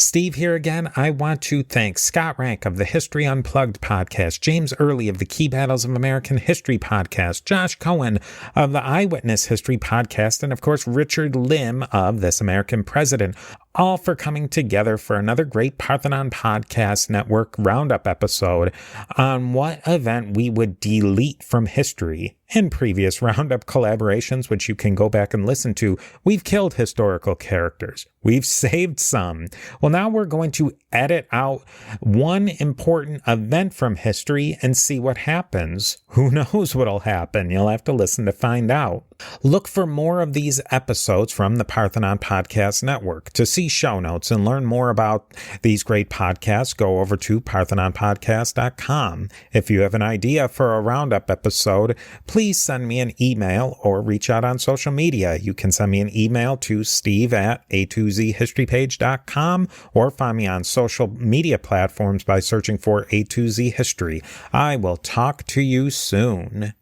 Steve here again. I want to thank Scott Rank of the History Unplugged podcast, James Early of the Key Battles of American History podcast, Josh Cohen of the Eyewitness History podcast, and of course Richard Lim of This American President, all for coming together for another great Parthenon Podcast Network roundup episode on what event we would delete from history. In previous roundup collaborations, which you can go back and listen to, we've killed historical characters. We've saved some. Well, now we're going to edit out one important event from history and see what happens. Who knows what'll happen? You'll have to listen to find out. Look for more of these episodes from the Parthenon Podcast Network. To see show notes and learn more about these great podcasts, go over to parthenonpodcast.com. If you have an idea for a roundup episode, please send me an email or reach out on social media. You can send me an email to steve@a2zhistorypage.com or find me on social media platforms by searching for A2Z History. I will talk to you soon.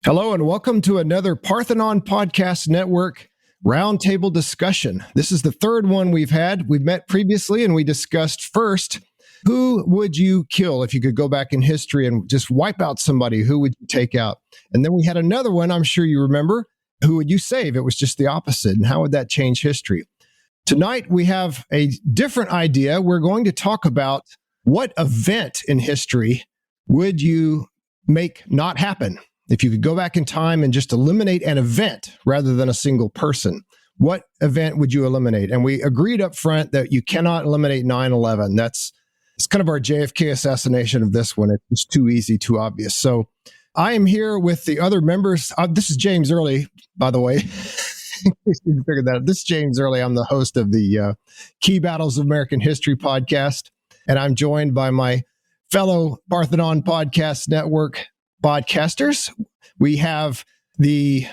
Hello and welcome to another Parthenon Podcast Network roundtable discussion. This is the third one we've had. We've met previously and we discussed first, who would you kill if you could go back in history and just wipe out somebody? Who would you take out? And then we had another one, I'm sure you remember, who would you save? It was just the opposite. And how would that change history? Tonight, we have a different idea. We're going to talk about what event in history would you make not happen? If you could go back in time and just eliminate an event rather than a single person, what event would you eliminate? And we agreed up front that you cannot eliminate 9/11. It's kind of our JFK assassination of this one. It's too easy, too obvious. So I am here with the other members. This is James Early, by the way. In case you didn't figure that out. This is James Early. I'm the host of the Key Battles of American History podcast. And I'm joined by my fellow Parthenon Podcast Network podcasters. We have the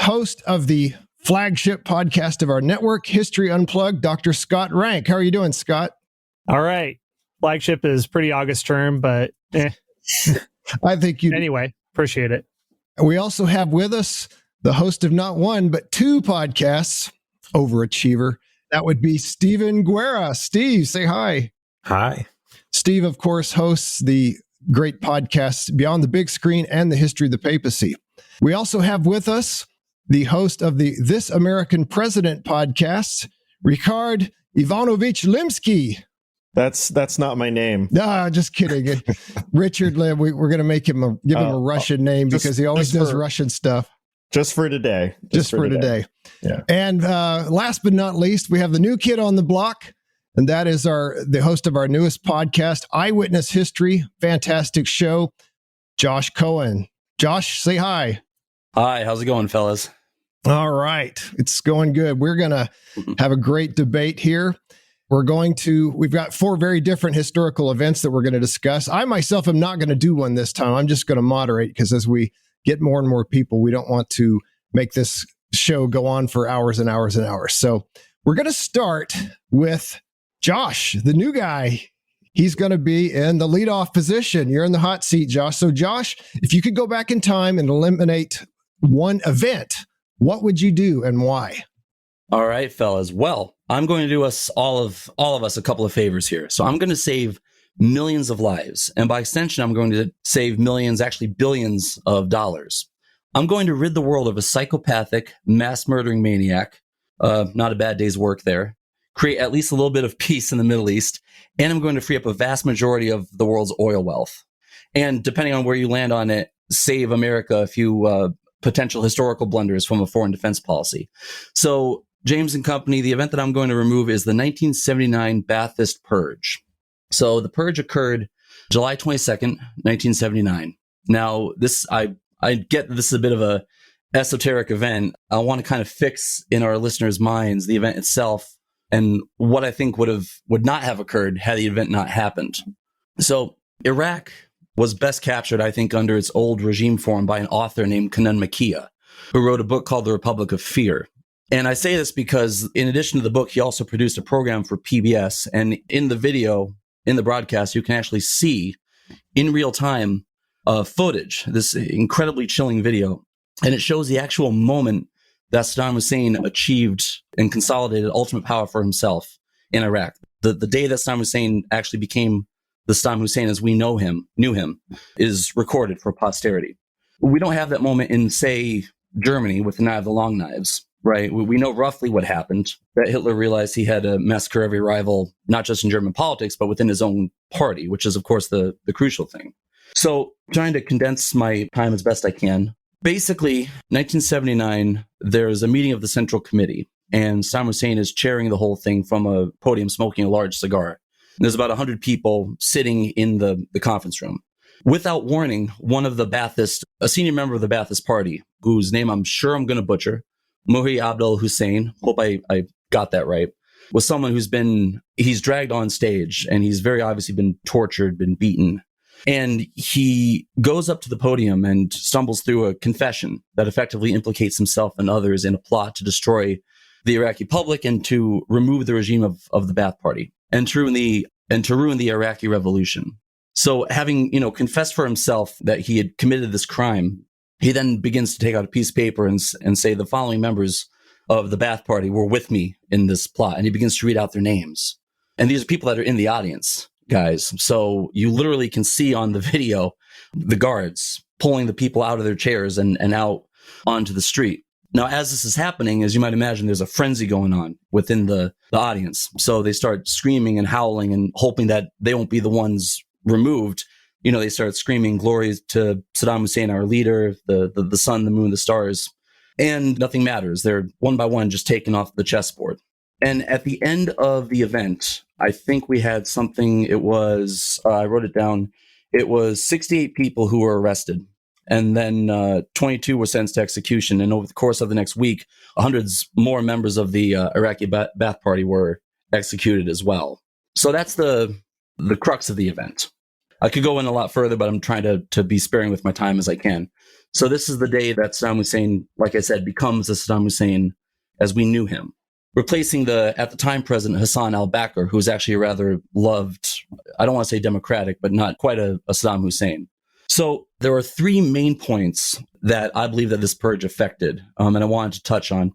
host of the flagship podcast of our network, History Unplugged, Dr. Scott Rank. How are you doing, Scott? All right. Flagship is pretty August term, but I think you... Anyway, appreciate it. We also have with us the host of not one, but two podcasts, overachiever. That would be Stephen Guerra. Steve, say hi. Hi. Steve, of course, hosts the great podcasts Beyond the Big Screen and The History of the Papacy. We also have with us the host of the This American President podcast, Ricard Ivanovich Limsky. That's not my name. No, just kidding. Richard Lim, we're going to make him give him a Russian name because he always does Russian stuff. Just for today. Just for today. Yeah. And last but not least, we have the new kid on the block, and that is the host of our newest podcast, Eyewitness History. Fantastic show, Josh Cohen. Josh, say hi. Hi, how's it going, fellas? All right. It's going good. We're going to have a great debate here. We've got four very different historical events that we're going to discuss. I myself am not going to do one this time. I'm just going to moderate because as we get more and more people, we don't want to make this show go on for hours and hours and hours. So we're going to start with Josh, the new guy. He's going to be in the leadoff position. You're in the hot seat, Josh. So Josh, if you could go back in time and eliminate one event, what would you do and why? All right, fellas. Well, I'm going to do all of us a couple of favors here. So I'm going to save millions of lives. And by extension, I'm going to save millions, actually billions of dollars. I'm going to rid the world of a psychopathic, mass murdering maniac. Not a bad day's work there. Create at least a little bit of peace in the Middle East. And I'm going to free up a vast majority of the world's oil wealth. And depending on where you land on it, save America a few potential historical blunders from a foreign defense policy. So James and company, the event that I'm going to remove is the 1979 Ba'athist Purge. So the purge occurred July 22nd, 1979. Now, I get this is a bit of a esoteric event. I want to kind of fix in our listeners' minds the event itself and what I think would not have occurred had the event not happened. So Iraq was best captured, I think, under its old regime form by an author named Kanan Makia, who wrote a book called The Republic of Fear. And I say this because in addition to the book, he also produced a program for PBS. And in the video, in the broadcast, you can actually see in real time footage, this incredibly chilling video. And it shows the actual moment that Saddam Hussein achieved and consolidated ultimate power for himself in Iraq. The day that Saddam Hussein actually became the Saddam Hussein as we knew him, is recorded for posterity. We don't have that moment in, say, Germany with the Night of the Long Knives, right? We know roughly what happened, that Hitler realized he had to massacre every rival, not just in German politics, but within his own party, which is, of course, the crucial thing. So trying to condense my time as best I can. Basically, 1979, there's a meeting of the Central Committee, and Saddam Hussein is chairing the whole thing from a podium smoking a large cigar. And there's about 100 people sitting in the conference room. Without warning, one of the Ba'athists, a senior member of the Ba'athist party, whose name I'm sure I'm going to butcher, Muhi Abdul Hussein, hope I got that right, was someone he's dragged on stage, and he's very obviously been tortured, been beaten. And he goes up to the podium and stumbles through a confession that effectively implicates himself and others in a plot to destroy the Iraqi public and to remove the regime of the Ba'ath Party and to ruin the Iraqi revolution. So having, confessed for himself that he had committed this crime, he then begins to take out a piece of paper and say the following members of the Ba'ath Party were with me in this plot. And he begins to read out their names. And these are people that are in the audience, guys. So you literally can see on the video the guards pulling the people out of their chairs and out onto the street. Now, as this is happening, as you might imagine, there's a frenzy going on within the audience. So they start screaming and howling and hoping that they won't be the ones removed. They start screaming glory to Saddam Hussein, our leader, the sun, the moon, the stars, and nothing matters. They're one by one just taken off the chessboard. And at the end of the event, I think we had something, it was, I wrote it down, it was 68 people who were arrested. And then 22 were sentenced to execution. And over the course of the next week, hundreds more members of the Iraqi Ba'ath Party were executed as well. So that's the crux of the event. I could go in a lot further, but I'm trying to be sparing with my time as I can. So this is the day that Saddam Hussein, like I said, becomes the Saddam Hussein as we knew him, replacing at the time president, Hassan al-Bakr, who was actually a rather loved, I don't want to say democratic, but not quite a Saddam Hussein. So there are three main points that I believe that this purge affected, and I wanted to touch on: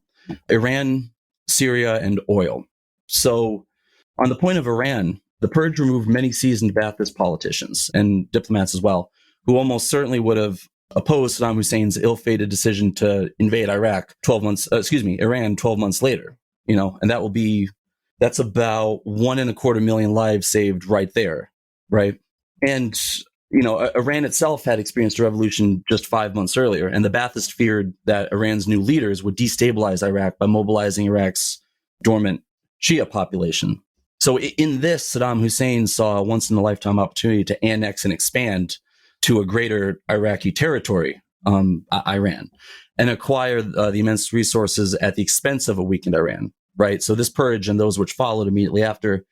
Iran, Syria, and oil. So on the point of Iran, the purge removed many seasoned Ba'athist politicians and diplomats as well, who almost certainly would have opposed Saddam Hussein's ill-fated decision to invade Iran 12 months later. And that's about 1.25 million lives saved right there, right? And Iran itself had experienced a revolution just 5 months earlier, and the Baathists feared that Iran's new leaders would destabilize Iraq by mobilizing Iraq's dormant Shia population. So in this, Saddam Hussein saw a once-in-a-lifetime opportunity to annex and expand to a greater Iraqi territory, Iran, and acquire the immense resources at the expense of a weakened Iran, right? So this purge and those which followed immediately after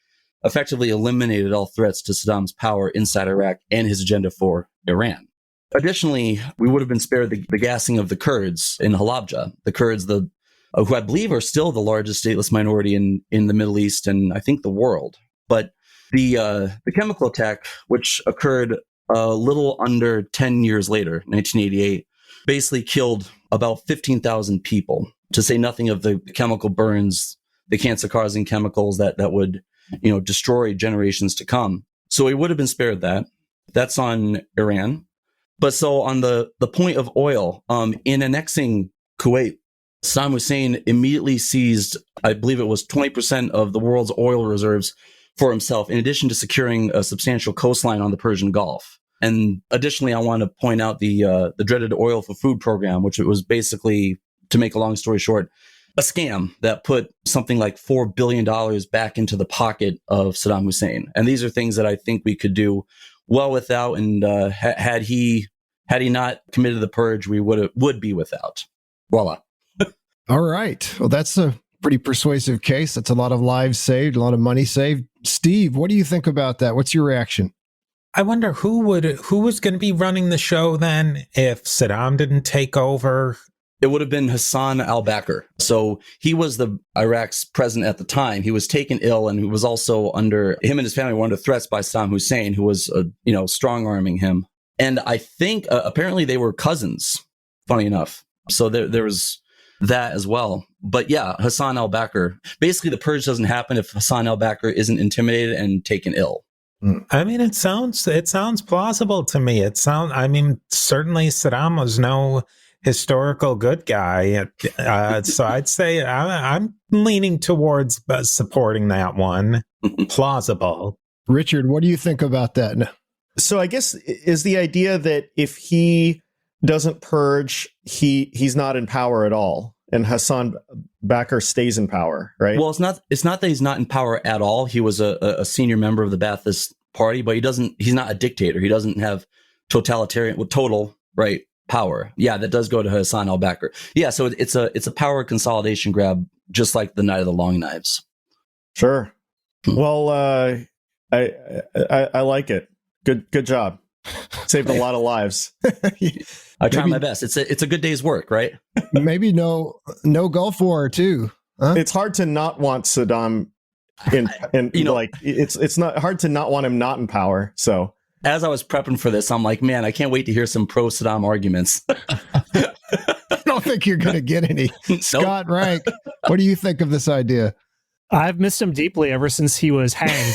effectively eliminated all threats to Saddam's power inside Iraq and his agenda for Iran. Additionally, we would have been spared the gassing of the Kurds in Halabja. The Kurds, who I believe are still the largest stateless minority in the Middle East and I think the world. But the chemical attack, which occurred a little under 10 years later, 1988, basically killed about 15,000 people, to say nothing of the chemical burns, the cancer-causing chemicals that would destroy generations to come. So we would have been spared that. That's on Iran. But so on the point of oil, in annexing Kuwait, Saddam Hussein immediately seized, I believe it was 20% of the world's oil reserves for himself, in addition to securing a substantial coastline on the Persian Gulf. And additionally, I want to point out the dreaded oil for food program, which it was basically, to make a long story short, a scam that put something like $4 billion back into the pocket of Saddam Hussein. And these are things that I think we could do well without. And had he not committed the purge, we would be without. Voila. All right. Well, that's a pretty persuasive case. That's a lot of lives saved, a lot of money saved. Steve, what do you think about that? What's your reaction? I wonder who was going to be running the show then if Saddam didn't take over. It would have been Hassan al-Bakr. So he was the Iraq's president at the time. He was taken ill, and he was also him and his family were under threats by Saddam Hussein, who was, strong arming him. And I think apparently they were cousins, funny enough. So there was that as well. But yeah, Hassan al-Bakr. Basically, the purge doesn't happen if Hassan al-Bakr isn't intimidated and taken ill. I mean, it sounds plausible to me. Certainly Saddam was no historical good guy. So I'd say I'm leaning towards supporting that one. Plausible. Richard, what do you think about that? So I guess is the idea that if he doesn't purge, he's not in power at all, and Hassan Bakr stays in power, right? Well, it's not that he's not in power at all. He was a senior member of the Ba'athist Party, but he's not a dictator. He doesn't have total right power. Yeah, that does go to Hassan al-Bakr. Yeah, so it's a power consolidation grab, just like the Night of the Long Knives. Sure. Well, I like it. Good job. Saved a lot of lives. I try my best. It's a good day's work, right? Maybe no Gulf War too. Huh? It's hard to not want Saddam it's not hard to not want him not in power. So as I was prepping for this, I'm like, man, I can't wait to hear some pro Saddam arguments. I don't think you're going to get any. Scott Rank, what do you think of this idea? I've missed him deeply ever since he was hanged.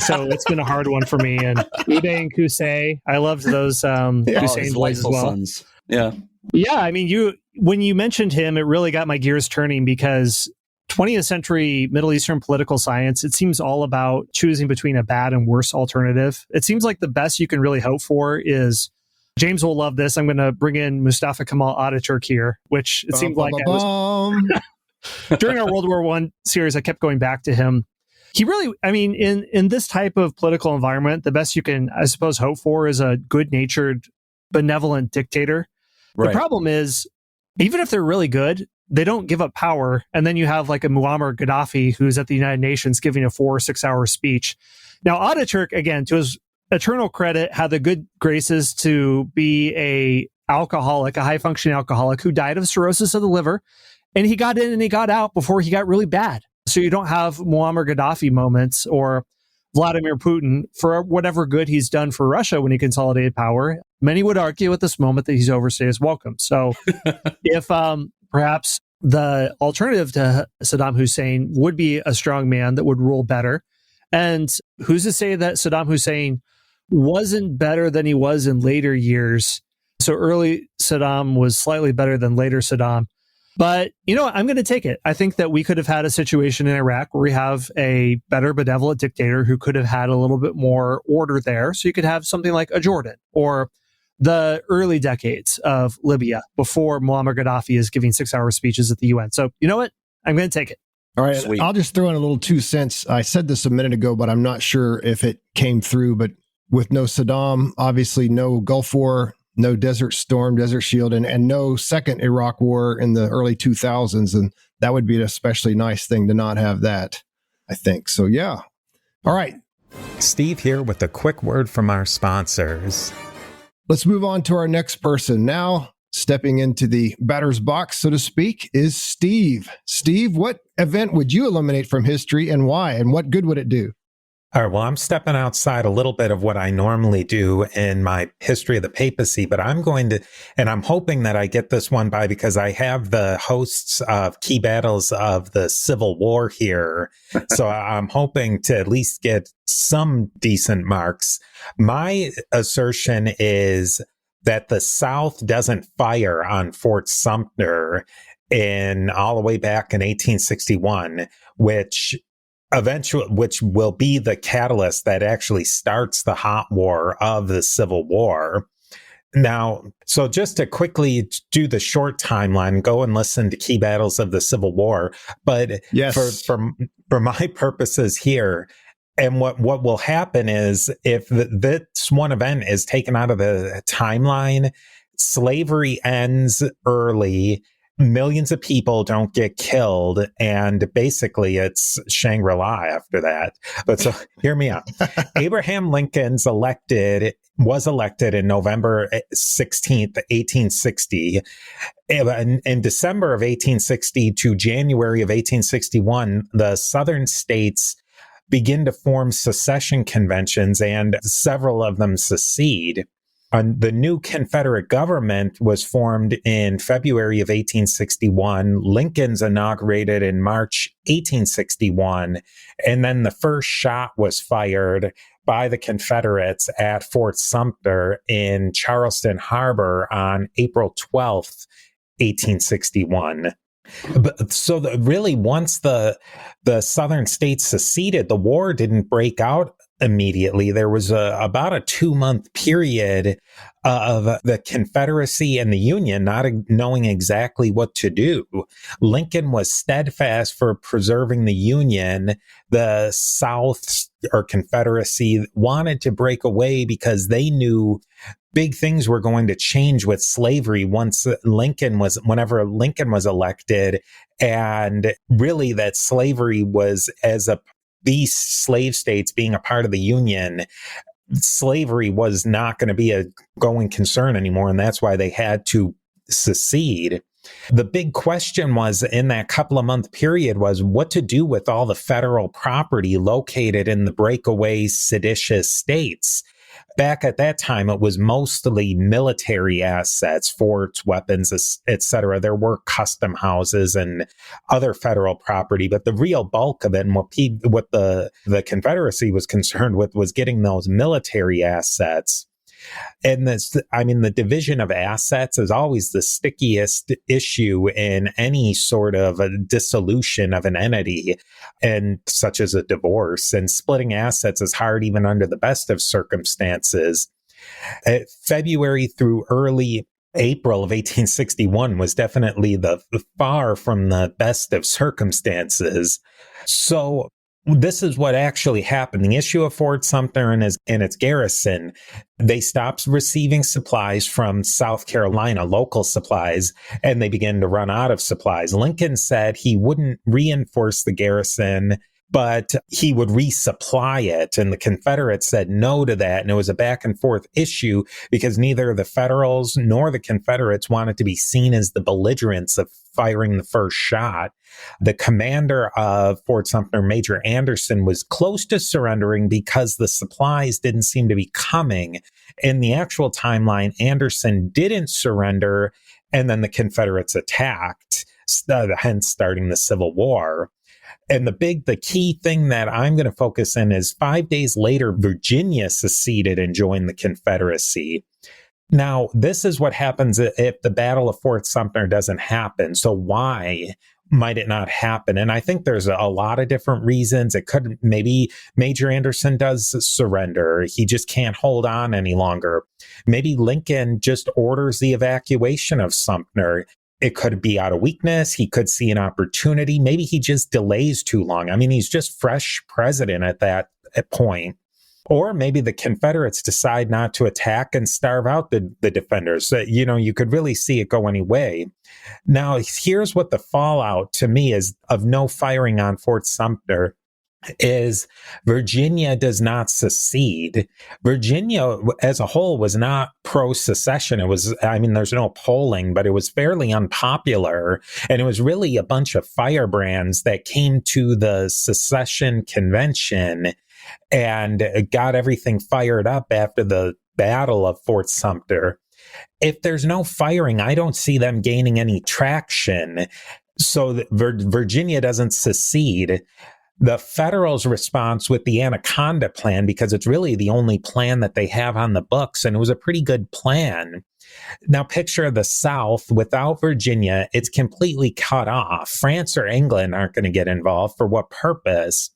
So it's been a hard one for me. And Ebe and Qusay, I loved those Hussein boys as well. Sons. Yeah. Yeah. I mean, when you mentioned him, it really got my gears turning because 20th century Middle Eastern political science, it seems all about choosing between a bad and worse alternative. It seems like the best you can really hope for is, James will love this, I'm going to bring in Mustafa Kemal Ataturk here, which it seems like during our World War I series, I kept going back to him. He really, I mean, in this type of political environment, the best you can, I suppose, hope for is a good-natured, benevolent dictator. Right. The problem is, even if they're really good, they don't give up power. And then you have like a Muammar Gaddafi who's at the United Nations giving a 4 or 6 hour speech. Now, Ataturk, again, to his eternal credit, had the good graces to be a high functioning alcoholic who died of cirrhosis of the liver. And he got in and he got out before he got really bad. So you don't have Muammar Gaddafi moments or Vladimir Putin for whatever good he's done for Russia when he consolidated power. Many would argue at this moment that he's overstayed his welcome. So if perhaps the alternative to Saddam Hussein would be a strong man that would rule better. And who's to say that Saddam Hussein wasn't better than he was in later years? So early Saddam was slightly better than later Saddam. But, you know, I'm going to take it. I think that we could have had a situation in Iraq where we have a better benevolent dictator who could have had a little bit more order there. So you could have something like a Jordan or the early decades of Libya before Muammar Gaddafi is giving 6 hour speeches at the UN. So, you know what? I'm going to take it. All right. Sweet. I'll just throw in a little 2 cents. I said this a minute ago, but I'm not sure if it came through. But with no Saddam, obviously no Gulf War, no Desert Storm, Desert Shield, and no second Iraq War in the early 2000s. And that would be an especially nice thing to not have that, I think. So, yeah. All right. Steve here with a quick word from our sponsors. Let's move on to our next person. Now, stepping into the batter's box, so to speak, is Steve. Steve, what event would you eliminate from history and why? And what good would it do? All right, well, I'm stepping outside a little bit of what I normally do in my history of the papacy, but I'm going to, and I'm hoping that I get this one by because I have the hosts of key battles of the Civil War here. So I'm hoping to at least get some decent marks. My assertion is that the South doesn't fire on Fort Sumter all the way back in 1861, which will be the catalyst that actually starts the hot war of the Civil War. Now, so just to quickly do the short timeline, go and listen to Key Battles of the Civil War. But yes, for my purposes here, and what will happen is if this one event is taken out of the timeline, slavery ends early. Millions of people don't get killed, and basically it's Shangri-La after that. But so hear me out. Abraham Lincoln was elected in November 16th, 1860. In December of 1860 to January of 1861, the southern states begin to form secession conventions, and several of them secede. The new Confederate government was formed in February of 1861. Lincoln's inaugurated in March 1861. And then the first shot was fired by the Confederates at Fort Sumter in Charleston Harbor on April 12th, 1861. So really, once the southern states seceded, the war didn't break out immediately. There was about a 2-month period of the Confederacy and the Union not knowing exactly what to do. Lincoln was steadfast for preserving the Union. The South or Confederacy wanted to break away because they knew big things were going to change with slavery whenever Lincoln was elected, and really that slavery was these slave states being a part of the Union, slavery was not going to be a going concern anymore, and that's why they had to secede. The big question was in that couple of month period was what to do with all the federal property located in the breakaway seditious states. Back at that time, it was mostly military assets, forts, weapons, etc. There were custom houses and other federal property, but the real bulk of it and what the Confederacy was concerned with was getting those military assets. And the division of assets is always the stickiest issue in any sort of a dissolution of an entity, and such as a divorce. And splitting assets is hard even under the best of circumstances. February through early April of 1861 was definitely the far from the best of circumstances. So this is what actually happened. The issue of Fort Sumter and its garrison, they stopped receiving supplies from South Carolina, local supplies, and they began to run out of supplies. Lincoln said he wouldn't reinforce the garrison, but he would resupply it. And the Confederates said no to that. And it was a back and forth issue because neither the Federals nor the Confederates wanted to be seen as the belligerents of firing the first shot. The commander of Fort Sumter, Major Anderson, was close to surrendering because the supplies didn't seem to be coming. In the actual timeline, Anderson didn't surrender, and then the Confederates attacked, hence starting the Civil War. And the key thing that I'm going to focus in is 5 days later, Virginia seceded and joined the Confederacy. Now, this is what happens if the Battle of Fort Sumter doesn't happen. So why might it not happen? And I think there's a lot of different reasons. It could, maybe Major Anderson does surrender. He just can't hold on any longer. Maybe Lincoln just orders the evacuation of Sumter. It could be out of weakness. He could see an opportunity. Maybe he just delays too long. I mean, he's just fresh president at that point. Or maybe the Confederates decide not to attack and starve out the defenders. You could really see it go any way. Now, here's what the fallout to me is of no firing on Fort Sumter is Virginia does not secede. Virginia as a whole was not pro-secession. There's no polling, but it was fairly unpopular. And it was really a bunch of firebrands that came to the secession convention and got everything fired up after the Battle of Fort Sumter. If there's no firing, I don't see them gaining any traction. So Virginia doesn't secede. The Federals' response with the Anaconda Plan, because it's really the only plan that they have on the books, and it was a pretty good plan. Now picture the South without Virginia, it's completely cut off. France or England aren't going to get involved. For what purpose?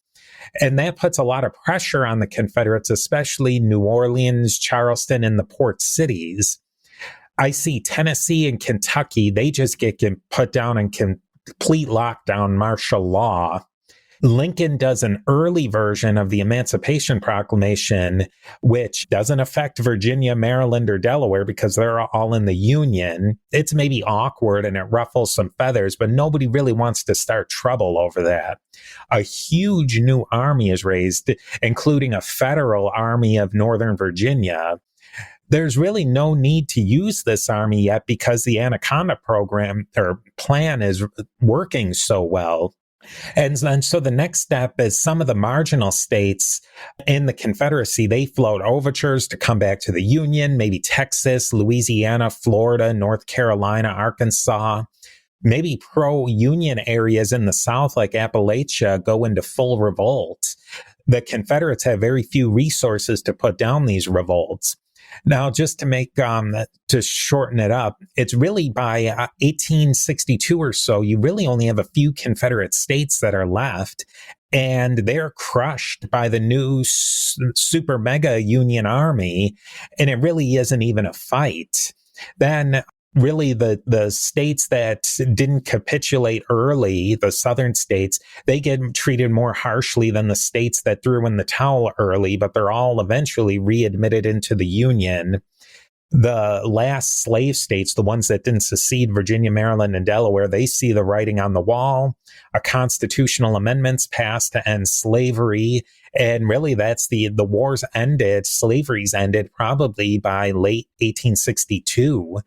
And that puts a lot of pressure on the Confederates, especially New Orleans, Charleston, and the port cities. I see Tennessee and Kentucky, they just get put down in complete lockdown, martial law. Lincoln does an early version of the Emancipation Proclamation, which doesn't affect Virginia, Maryland, or Delaware because they're all in the Union. It's maybe awkward and it ruffles some feathers, but nobody really wants to start trouble over that. A huge new army is raised, including a federal army of Northern Virginia. There's really no need to use this army yet because the Anaconda program or plan is working so well. And then, so the next step is some of the marginal states in the Confederacy, they float overtures to come back to the Union, maybe Texas, Louisiana, Florida, North Carolina, Arkansas. Maybe pro-Union areas in the South, like Appalachia, go into full revolt. The Confederates have very few resources to put down these revolts. Now, just to make, to shorten it up, it's really by 1862 or so, you really only have a few Confederate states that are left, and they're crushed by the new super mega Union Army, and it really isn't even a fight. Then really the states that didn't capitulate early, the southern states, they get treated more harshly than the states that threw in the towel early, but they're all eventually readmitted into the Union. The last slave states, the ones that didn't secede, Virginia, Maryland, and Delaware, they see the writing on the wall. A constitutional amendment's passed to end slavery. And really, that's the wars ended, slavery's ended probably by late 1862.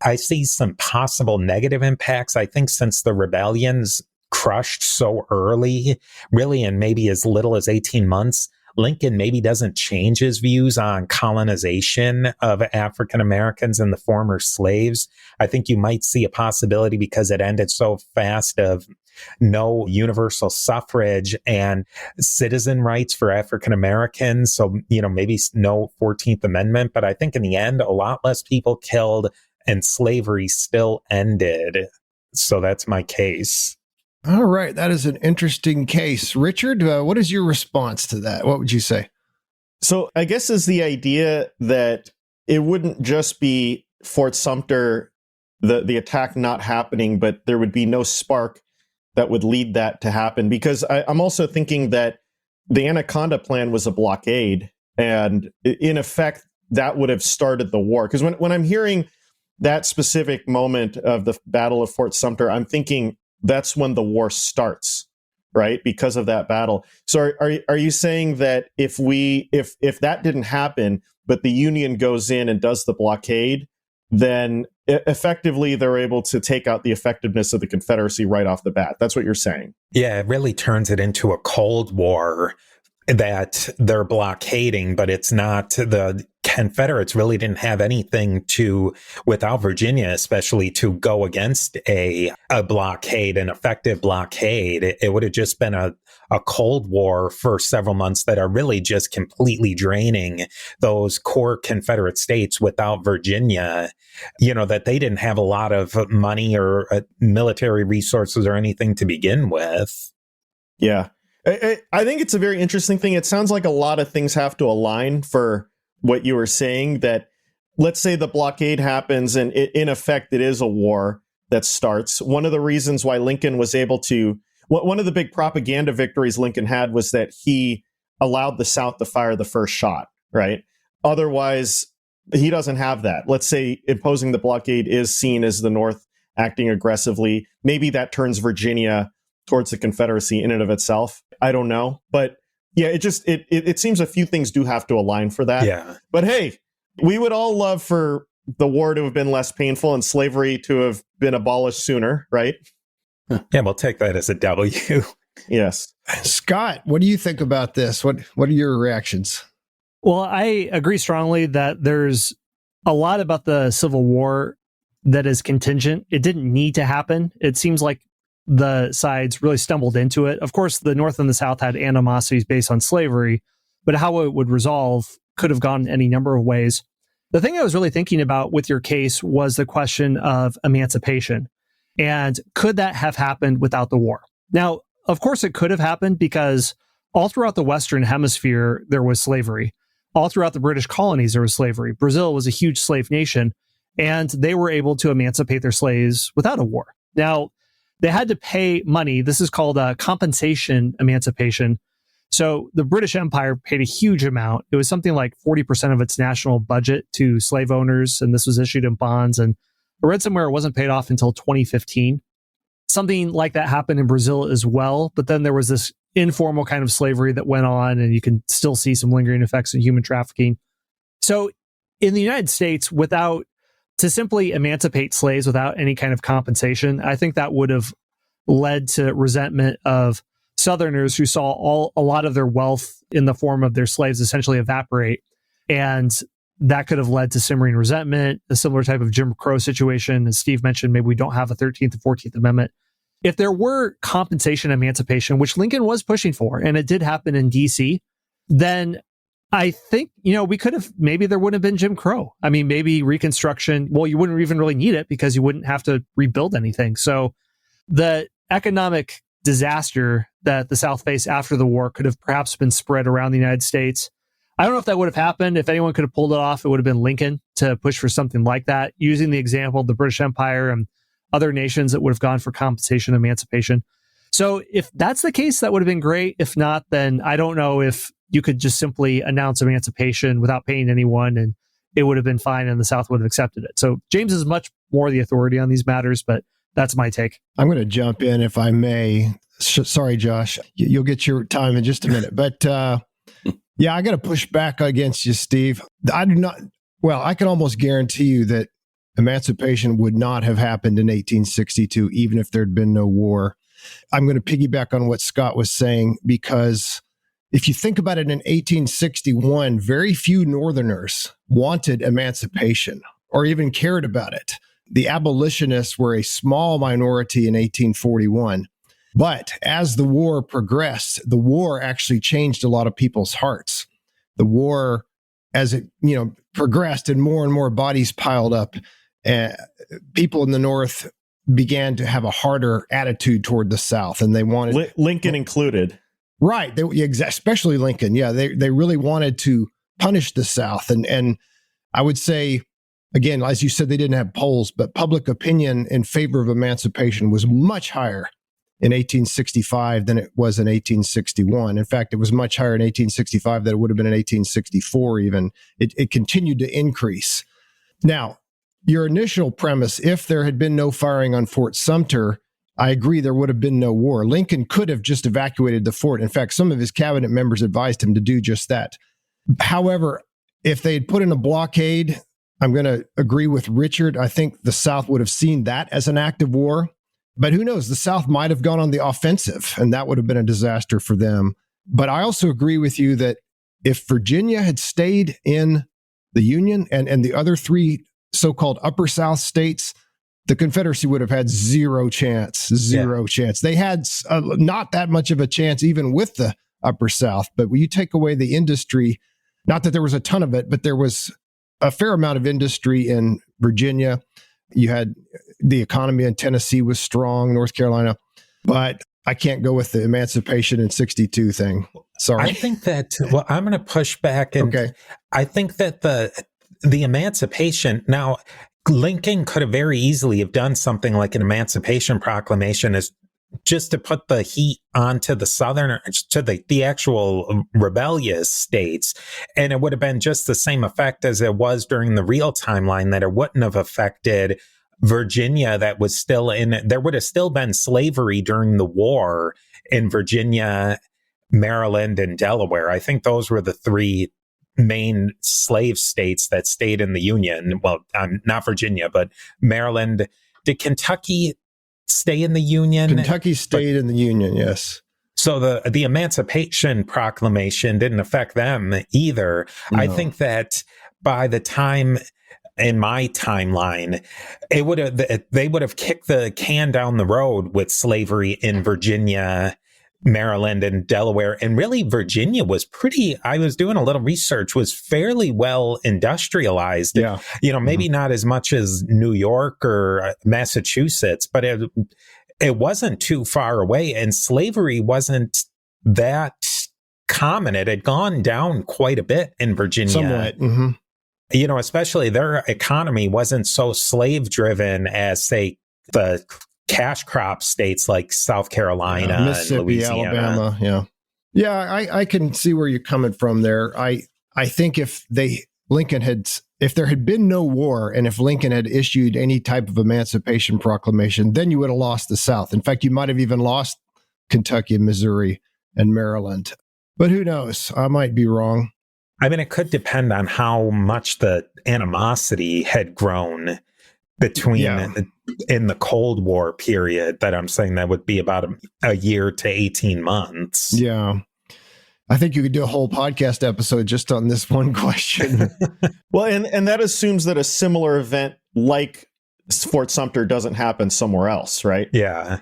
I see some possible negative impacts. I think since the rebellions crushed so early, really in maybe as little as 18 months, Lincoln maybe doesn't change his views on colonization of African Americans and the former slaves. I think you might see a possibility, because it ended so fast, of no universal suffrage and citizen rights for African Americans. So, maybe no 14th Amendment. But I think in the end, a lot less people killed and slavery still ended. So that's my case. All right. That is an interesting case. Richard, what is your response to that? What would you say? So I guess is the idea that it wouldn't just be Fort Sumter, the attack not happening, but there would be no spark that would lead that to happen. Because I'm also thinking that the Anaconda Plan was a blockade. And in effect, that would have started the war. Because when I'm hearing that specific moment of the Battle of Fort Sumter, I'm thinking that's when the war starts, right? Because of that battle. So are you saying that if that didn't happen, but the Union goes in and does the blockade, then effectively they're able to take out the effectiveness of the Confederacy right off the bat? That's what you're saying. Yeah, it really turns it into a Cold War that they're blockading, but it's not. The Confederates really didn't have anything without Virginia, especially, to go against a blockade, an effective blockade. It would have just been a Cold War for several months that are really just completely draining those core Confederate states without Virginia, that they didn't have a lot of money or military resources or anything to begin with. Yeah. I think it's a very interesting thing. It sounds like a lot of things have to align for what you were saying, that let's say the blockade happens and in effect, it is a war that starts. One of the reasons why Lincoln was able to, one of the big propaganda victories Lincoln had was that he allowed the South to fire the first shot, right? Otherwise, he doesn't have that. Let's say imposing the blockade is seen as the North acting aggressively. Maybe that turns Virginia towards the Confederacy in and of itself. I don't know. But yeah, it seems a few things do have to align for that. Yeah. But hey, we would all love for the war to have been less painful and slavery to have been abolished sooner, right? Yeah, we'll take that as a W. Yes. Scott, what do you think about this? What are your reactions? Well, I agree strongly that there's a lot about the Civil War that is contingent. It didn't need to happen. It seems like the sides really stumbled into it. Of course, the North and the South had animosities based on slavery, but how it would resolve could have gone any number of ways. The thing I was really thinking about with your case was the question of emancipation. And could that have happened without the war? Now, of course, it could have happened, because all throughout the Western Hemisphere, there was slavery. All throughout the British colonies, there was slavery. Brazil was a huge slave nation, and they were able to emancipate their slaves without a war. Now, they had to pay money. This is called a compensation emancipation. So the British Empire paid a huge amount. It was something like 40% of its national budget to slave owners, and this was issued in bonds. And I read somewhere it wasn't paid off until 2015. Something like that happened in Brazil as well. But then there was this informal kind of slavery that went on, and you can still see some lingering effects of human trafficking. So in the United States, to simply emancipate slaves without any kind of compensation, I think that would have led to resentment of Southerners who saw a lot of their wealth in the form of their slaves essentially evaporate. And that could have led to simmering resentment, a similar type of Jim Crow situation. As Steve mentioned, maybe we don't have a 13th and 14th Amendment. If there were compensation emancipation, which Lincoln was pushing for, and it did happen in DC, then I think, we could have, maybe there wouldn't have been Jim Crow. I mean, maybe Reconstruction, well, you wouldn't even really need it because you wouldn't have to rebuild anything. So the economic disaster that the South faced after the war could have perhaps been spread around the United States. I don't know if that would have happened. If anyone could have pulled it off, it would have been Lincoln to push for something like that, using the example of the British Empire and other nations that would have gone for compensation emancipation. So if that's the case, that would have been great. If not, then I don't know if you could just simply announce emancipation without paying anyone and it would have been fine and the South would have accepted it. So James is much more the authority on these matters, but that's my take. I'm going to jump in if I may. Sorry, Josh. You'll get your time in just a minute. But yeah, I got to push back against you, Steve. I can almost guarantee you that emancipation would not have happened in 1862, even if there'd been no war. I'm going to piggyback on what Scott was saying, because if you think about it, in 1861, very few Northerners wanted emancipation or even cared about it. The abolitionists were a small minority in 1841. But as the war progressed, the war actually changed a lot of people's hearts. The war, as it progressed and more bodies piled up, people in the North began to have a harder attitude toward the South, and they wanted Lincoln included. Right, especially Lincoln. Yeah, they really wanted to punish the South, and I would say, again, as you said, they didn't have polls, but public opinion in favor of emancipation was much higher in 1865 than it was in 1861. In fact, it was much higher in 1865 than it would have been in 1864 even. It continued to increase. Now, your initial premise, if there had been no firing on Fort Sumter, I agree there would have been no war. Lincoln could have just evacuated the fort. In fact, some of his cabinet members advised him to do just that. However, if they had put in a blockade, I'm going to agree with Richard. I think the South would have seen that as an act of war. But who knows? The South might have gone on the offensive, and that would have been a disaster for them. But I also agree with you that if Virginia had stayed in the Union and the other three so-called Upper South states, the Confederacy would have had zero chance. They had not that much of a chance even with the Upper South. But when you take away the industry, not that there was a ton of it, but there was a fair amount of industry in Virginia. You had the economy in Tennessee was strong, North Carolina, but I can't go with the emancipation in 62 thing. Sorry. I think that, I'm going to push back. And okay. I think that the emancipation, now Lincoln could have very easily have done something like an Emancipation Proclamation as just to put the heat onto the Southern, to the actual rebellious states. And it would have been just the same effect as it was during the real timeline, that it wouldn't have affected Virginia that was still in, there would have still been slavery during the war in Virginia, Maryland, and Delaware. I think those were the three main slave states that stayed in the Union. Well, not Virginia, but Maryland. Did Kentucky stay in the Union? Kentucky stayed in the Union, yes. So the Emancipation Proclamation didn't affect them either. No. I think that by the time in my timeline, they would have kicked the can down the road with slavery in Virginia, Maryland, and Delaware. And really, Virginia was I was doing a little research, was fairly well industrialized. Yeah. Maybe not as much as New York or Massachusetts, but it wasn't too far away. And slavery wasn't that common. It had gone down quite a bit in Virginia. Somewhat. Mm-hmm. Especially their economy wasn't so slave driven as, say, the cash crop states like South Carolina, Mississippi, and Louisiana. Alabama. Yeah. I can see where you're coming from there. I think if there had been no war, and if Lincoln had issued any type of Emancipation Proclamation, then you would have lost the South. In fact, you might have even lost Kentucky and Missouri and Maryland. But who knows? I might be wrong. I mean, it could depend on how much the animosity had grown between Yeah. in the Cold War period that I'm saying that would be about a year to 18 months. Yeah. I think you could do a whole podcast episode just on this one question. Well, and that assumes that a similar event like Fort Sumter doesn't happen somewhere else, right? Yeah.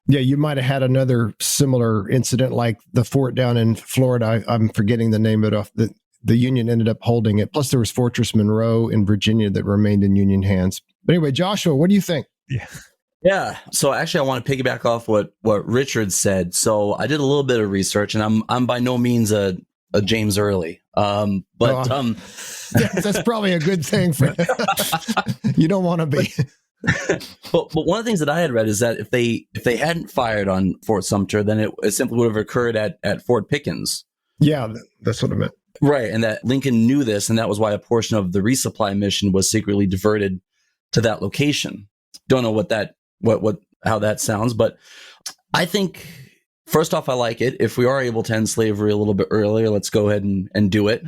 Yeah, you might have had another similar incident like the fort down in Florida. I'm forgetting the name of it. The Union ended up holding it. Plus, there was Fortress Monroe in Virginia that remained in Union hands. But anyway, Joshua, what do you think? Yeah. So actually, I want to piggyback off what Richard said. So I did a little bit of research, and I'm by no means a James Early. That's probably a good thing for you. Don't want to be. But one of the things that I had read is that if they hadn't fired on Fort Sumter, then it simply would have occurred at Fort Pickens. Yeah, that's what I meant. Right. And that Lincoln knew this, and that was why a portion of the resupply mission was secretly diverted to that location. Don't know how that sounds, but I think first off, I like it. If we are able to end slavery a little bit earlier, let's go ahead and do it.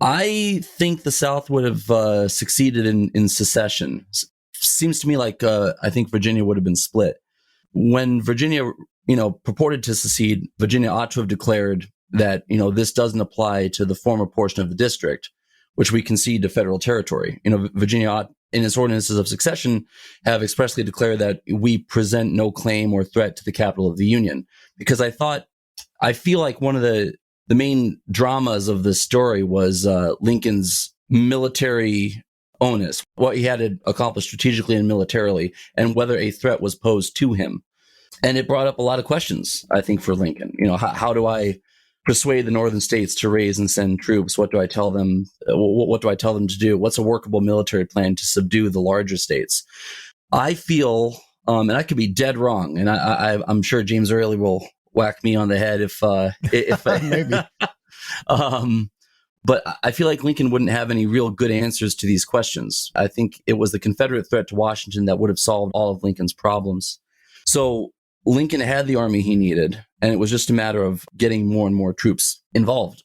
I think the South would have succeeded in secession. Seems to me like I think Virginia would have been split. When Virginia, purported to secede, Virginia ought to have declared that, this doesn't apply to the former portion of the district, which we concede to federal territory. Virginia ought, in its ordinances of succession, have expressly declared that we present no claim or threat to the capital of the Union. Because I feel like one of the main dramas of this story was Lincoln's military onus, what he had to accomplish strategically and militarily, and whether a threat was posed to him. And it brought up a lot of questions, I think, for Lincoln. How do I persuade the northern states to raise and send troops? What do I tell them? What do I tell them to do? What's a workable military plan to subdue the larger states? I feel, and I could be dead wrong, and I'm sure James Early will whack me on the head if Maybe. But I feel like Lincoln wouldn't have any real good answers to these questions. I think it was the Confederate threat to Washington that would have solved all of Lincoln's problems. So Lincoln had the army he needed, and it was just a matter of getting more and more troops involved.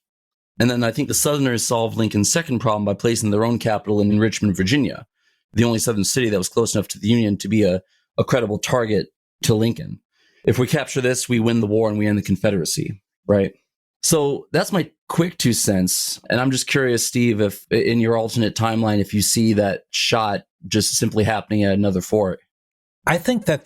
And then I think the Southerners solved Lincoln's second problem by placing their own capital in Richmond, Virginia, the only Southern city that was close enough to the Union to be a credible target to Lincoln. If we capture this, we win the war and we end the Confederacy, right? So that's my quick 2 cents. And I'm just curious, Steve, if in your alternate timeline, if you see that shot just simply happening at another fort. I think that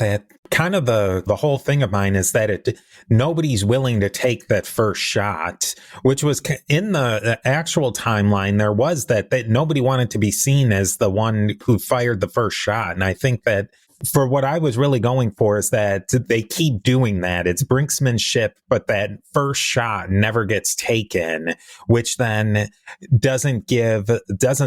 kind of the whole thing of mine is that nobody's willing to take that first shot, which was in the actual timeline. There was that nobody wanted to be seen as the one who fired the first shot. And I think that for what I was really going for is that they keep doing that. It's brinksmanship, but that first shot never gets taken, which then doesn't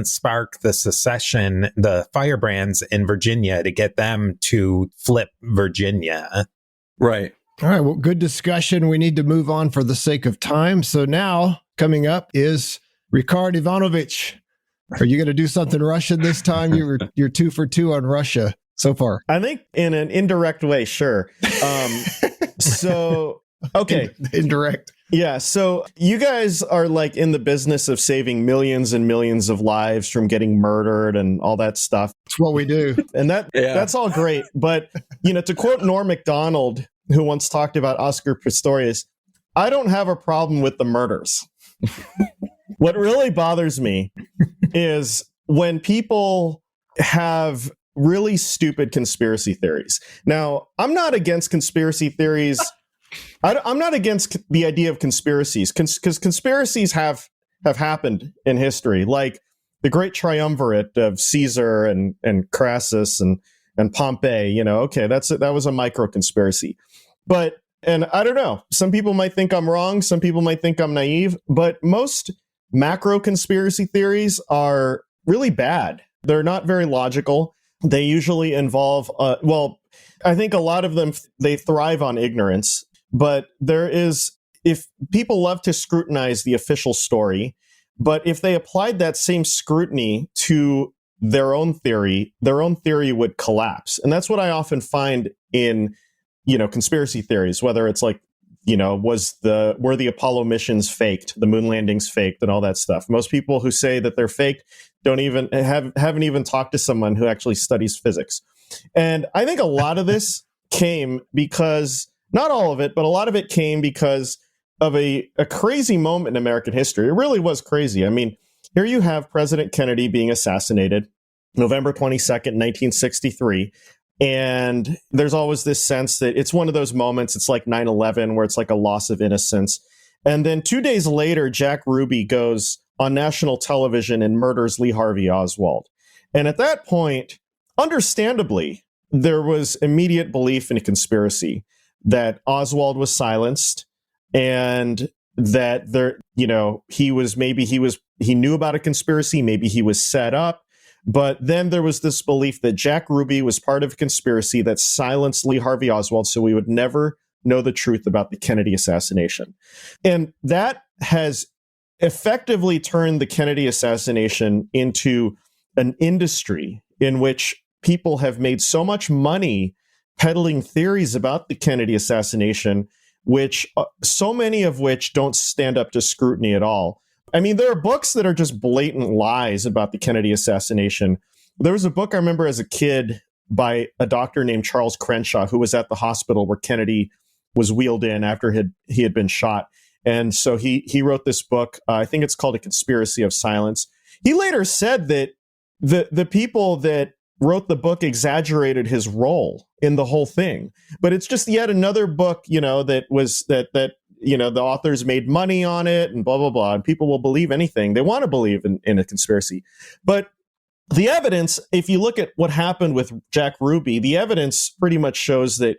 spark the secession, the firebrands in Virginia to get them to flip Virginia. Right. All right. Well, good discussion. We need to move on for the sake of time. So now coming up is Ricard Ivanovich. Are you going to do something Russian this time? You're 2 for 2 on Russia so far. I think in an indirect way, sure. So, okay. Indirect. Yeah. So you guys are like in the business of saving millions and millions of lives from getting murdered and all that stuff. It's what we do. And that's all great. But, to quote Norm Macdonald, who once talked about Oscar Pistorius, I don't have a problem with the murders. What really bothers me is when people have really stupid conspiracy theories. Now, I'm not against conspiracy theories. I'm not against the idea of conspiracies, because conspiracies have happened in history, like the great triumvirate of Caesar and Crassus and Pompey. Okay, that was a micro conspiracy. But, and I don't know, some people might think I'm wrong, some people might think I'm naive, but most macro conspiracy theories are really bad. They're not very logical. They usually involve, I think a lot of them, they thrive on ignorance, but if people love to scrutinize the official story, but if they applied that same scrutiny to their own theory would collapse. And that's what I often find in, conspiracy theories, whether it's like were the Apollo missions faked, the moon landings faked, and all that stuff. Most people who say that they're faked haven't even talked to someone who actually studies physics. And I think a lot of this came because, not all of it, but a lot of it came because of a crazy moment in American history. It really was crazy. I mean, here you have President Kennedy being assassinated November 22nd, 1963. And there's always this sense that it's one of those moments, it's like 9/11, where it's like a loss of innocence. And then 2 days later, Jack Ruby goes on national television and murders Lee Harvey Oswald. And at that point, understandably, there was immediate belief in a conspiracy, that Oswald was silenced and that he knew about a conspiracy, maybe he was set up. But then there was this belief that Jack Ruby was part of a conspiracy that silenced Lee Harvey Oswald, so we would never know the truth about the Kennedy assassination. And that has effectively turned the Kennedy assassination into an industry in which people have made so much money peddling theories about the Kennedy assassination, which so many of which don't stand up to scrutiny at all. I mean, there are books that are just blatant lies about the Kennedy assassination. There was a book I remember as a kid by a doctor named Charles Crenshaw, who was at the hospital where Kennedy was wheeled in after he had been shot. And so he wrote this book. I think it's called A Conspiracy of Silence. He later said that the people that wrote the book exaggerated his role in the whole thing. But it's just yet another book, that the authors made money on it and blah, blah, blah. And people will believe anything. They want to believe in a conspiracy. But the evidence, if you look at what happened with Jack Ruby, the evidence pretty much shows that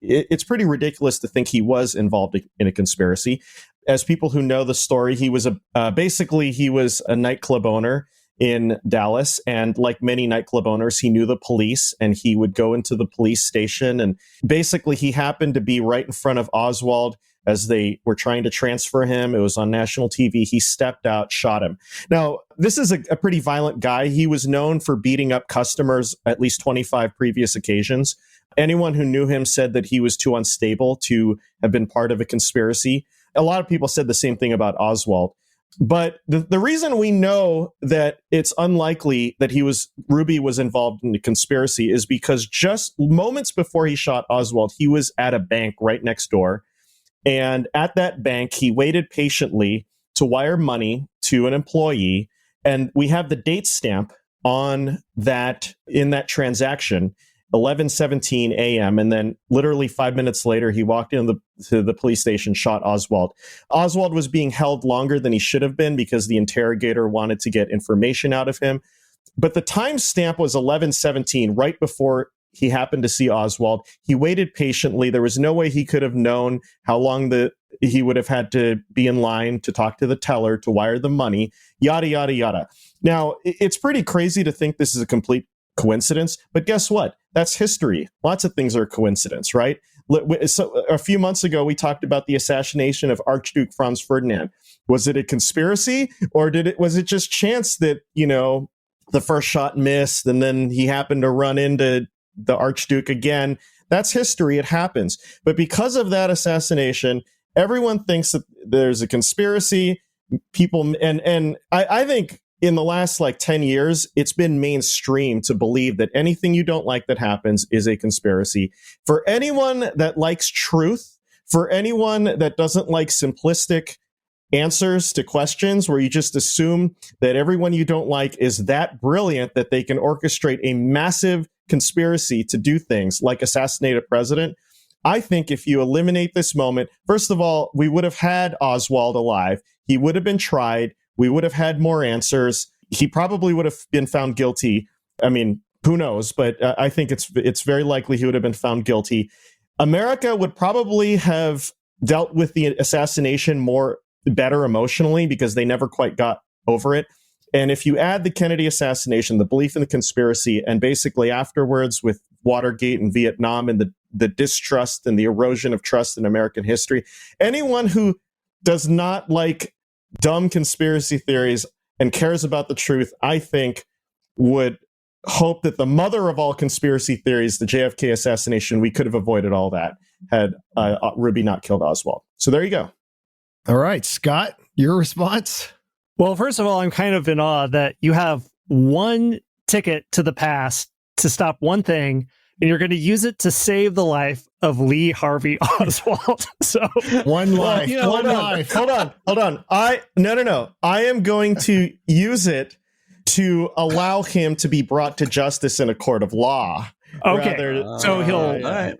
it's pretty ridiculous to think he was involved in a conspiracy. As people who know the story, he was he was a nightclub owner in Dallas. And like many nightclub owners, he knew the police and he would go into the police station. And basically, he happened to be right in front of Oswald as they were trying to transfer him. It was on national TV. He stepped out, shot him. Now, this is a pretty violent guy. He was known for beating up customers at least 25 previous occasions. Anyone who knew him said that he was too unstable to have been part of a conspiracy. A lot of people said the same thing about Oswald. But the reason we know that it's unlikely that Ruby was involved in the conspiracy is because just moments before he shot Oswald, he was at a bank right next door. And at that bank, he waited patiently to wire money to an employee. And we have the date stamp on that, in that transaction, 11:17 a.m. And then literally 5 minutes later, he walked into the police station, shot Oswald. Oswald was being held longer than he should have been because the interrogator wanted to get information out of him. But the time stamp was 11:17, right before he happened to see Oswald. He waited patiently. There was no way he could have known how long he would have had to be in line to talk to the teller, to wire the money, yada, yada, yada. Now, it's pretty crazy to think this is a complete coincidence, but guess what? That's history. Lots of things are coincidence, right? So a few months ago, we talked about the assassination of Archduke Franz Ferdinand. Was it a conspiracy, or was it just chance that, the first shot missed and then he happened to run into the Archduke again? That's history. It happens. But because of that assassination, everyone thinks that there's a conspiracy. People, and I think in the last 10 years, it's been mainstream to believe that anything you don't like that happens is a conspiracy. For anyone that likes truth, for anyone that doesn't like simplistic answers to questions where you just assume that everyone you don't like is that brilliant that they can orchestrate a massive conspiracy to do things like assassinate a president, I think if you eliminate this moment, first of all, we would have had Oswald alive. He would have been tried. We would have had more answers. He probably would have been found guilty. I mean, who knows? But I think it's very likely he would have been found guilty. America would probably have dealt with the assassination better emotionally because they never quite got over it. And if you add the Kennedy assassination, the belief in the conspiracy, and basically afterwards with Watergate and Vietnam and the distrust and the erosion of trust in American history, anyone who does not like dumb conspiracy theories and cares about the truth, I think would hope that the mother of all conspiracy theories, the JFK assassination, we could have avoided all that. had Ruby not killed Oswald. So there you go. All right, Scott, your response? Well, first of all, I'm kind of in awe that you have one ticket to the past to stop one thing, and you're going to use it to save the life of Lee Harvey Oswald. So One life. Hold on. No. I am going to use it to allow him to be brought to justice in a court of law. Okay, so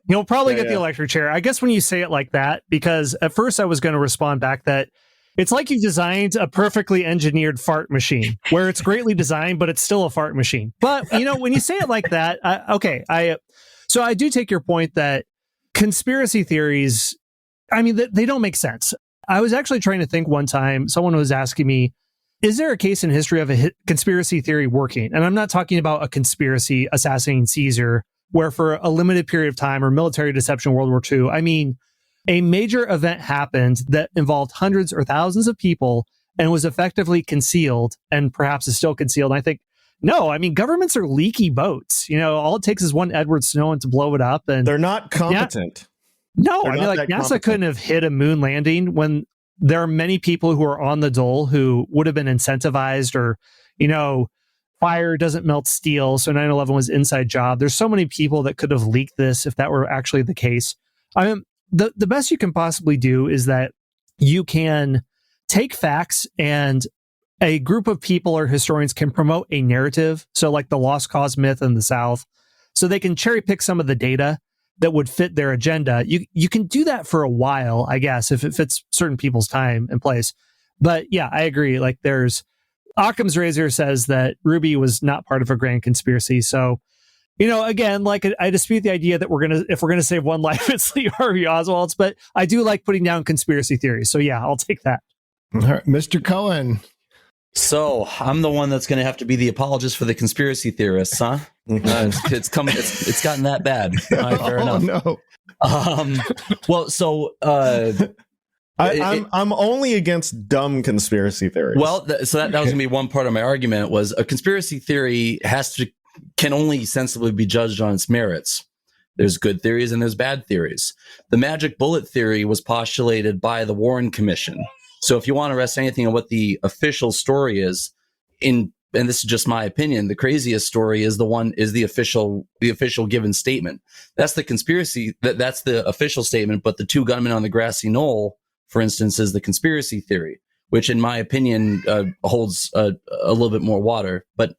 he'll probably get the electric chair. I guess when you say it like that, because at first I was going to respond back that it's like you've designed a perfectly engineered fart machine where it's greatly designed, but it's still a fart machine. But, when you say it like that, so I do take your point that conspiracy theories, they don't make sense. I was actually trying to think one time, someone was asking me, is there a case in history of a conspiracy theory working? And I'm not talking about a conspiracy assassinating Caesar, where for a limited period of time, or military deception World War II. I mean, a major event happened that involved hundreds or thousands of people and was effectively concealed, and perhaps is still concealed. And I think, no, governments are leaky boats. All it takes is one Edward Snowden to blow it up. And they're not competent. NASA couldn't have hit a moon landing when there are many people who are on the dole who would have been incentivized, or, fire doesn't melt steel. So 9/11 was inside job. There's so many people that could have leaked this if that were actually the case. The best you can possibly do is that you can take facts, and a group of people or historians can promote a narrative. So like the lost cause myth in the South, so they can cherry pick some of the data that would fit their agenda. You can do that for a while, I guess, if it fits certain people's time and place. But yeah, I agree. Like there's Occam's razor says that Ruby was not part of a grand conspiracy. So, again, like I dispute the idea that if we're gonna save one life, it's Lee Harvey Oswald's. But I do like putting down conspiracy theories. So yeah, I'll take that. All right, Mr. Cohen. So I'm the one that's going to have to be the apologist for the conspiracy theorists, huh? It's coming. It's gotten that bad. All right, fair enough. No. Well, so I'm only against dumb conspiracy theories. Well, so that was going to be one part of my argument. Was a conspiracy theory can only sensibly be judged on its merits. There's good theories and there's bad theories. The magic bullet theory was postulated by the Warren Commission. So if you want to rest anything on what the official story is, and this is just my opinion, the craziest story is the official given statement. That's the conspiracy. That's the official statement. But the two gunmen on the grassy knoll, for instance, is the conspiracy theory, which in my opinion holds a little bit more water. But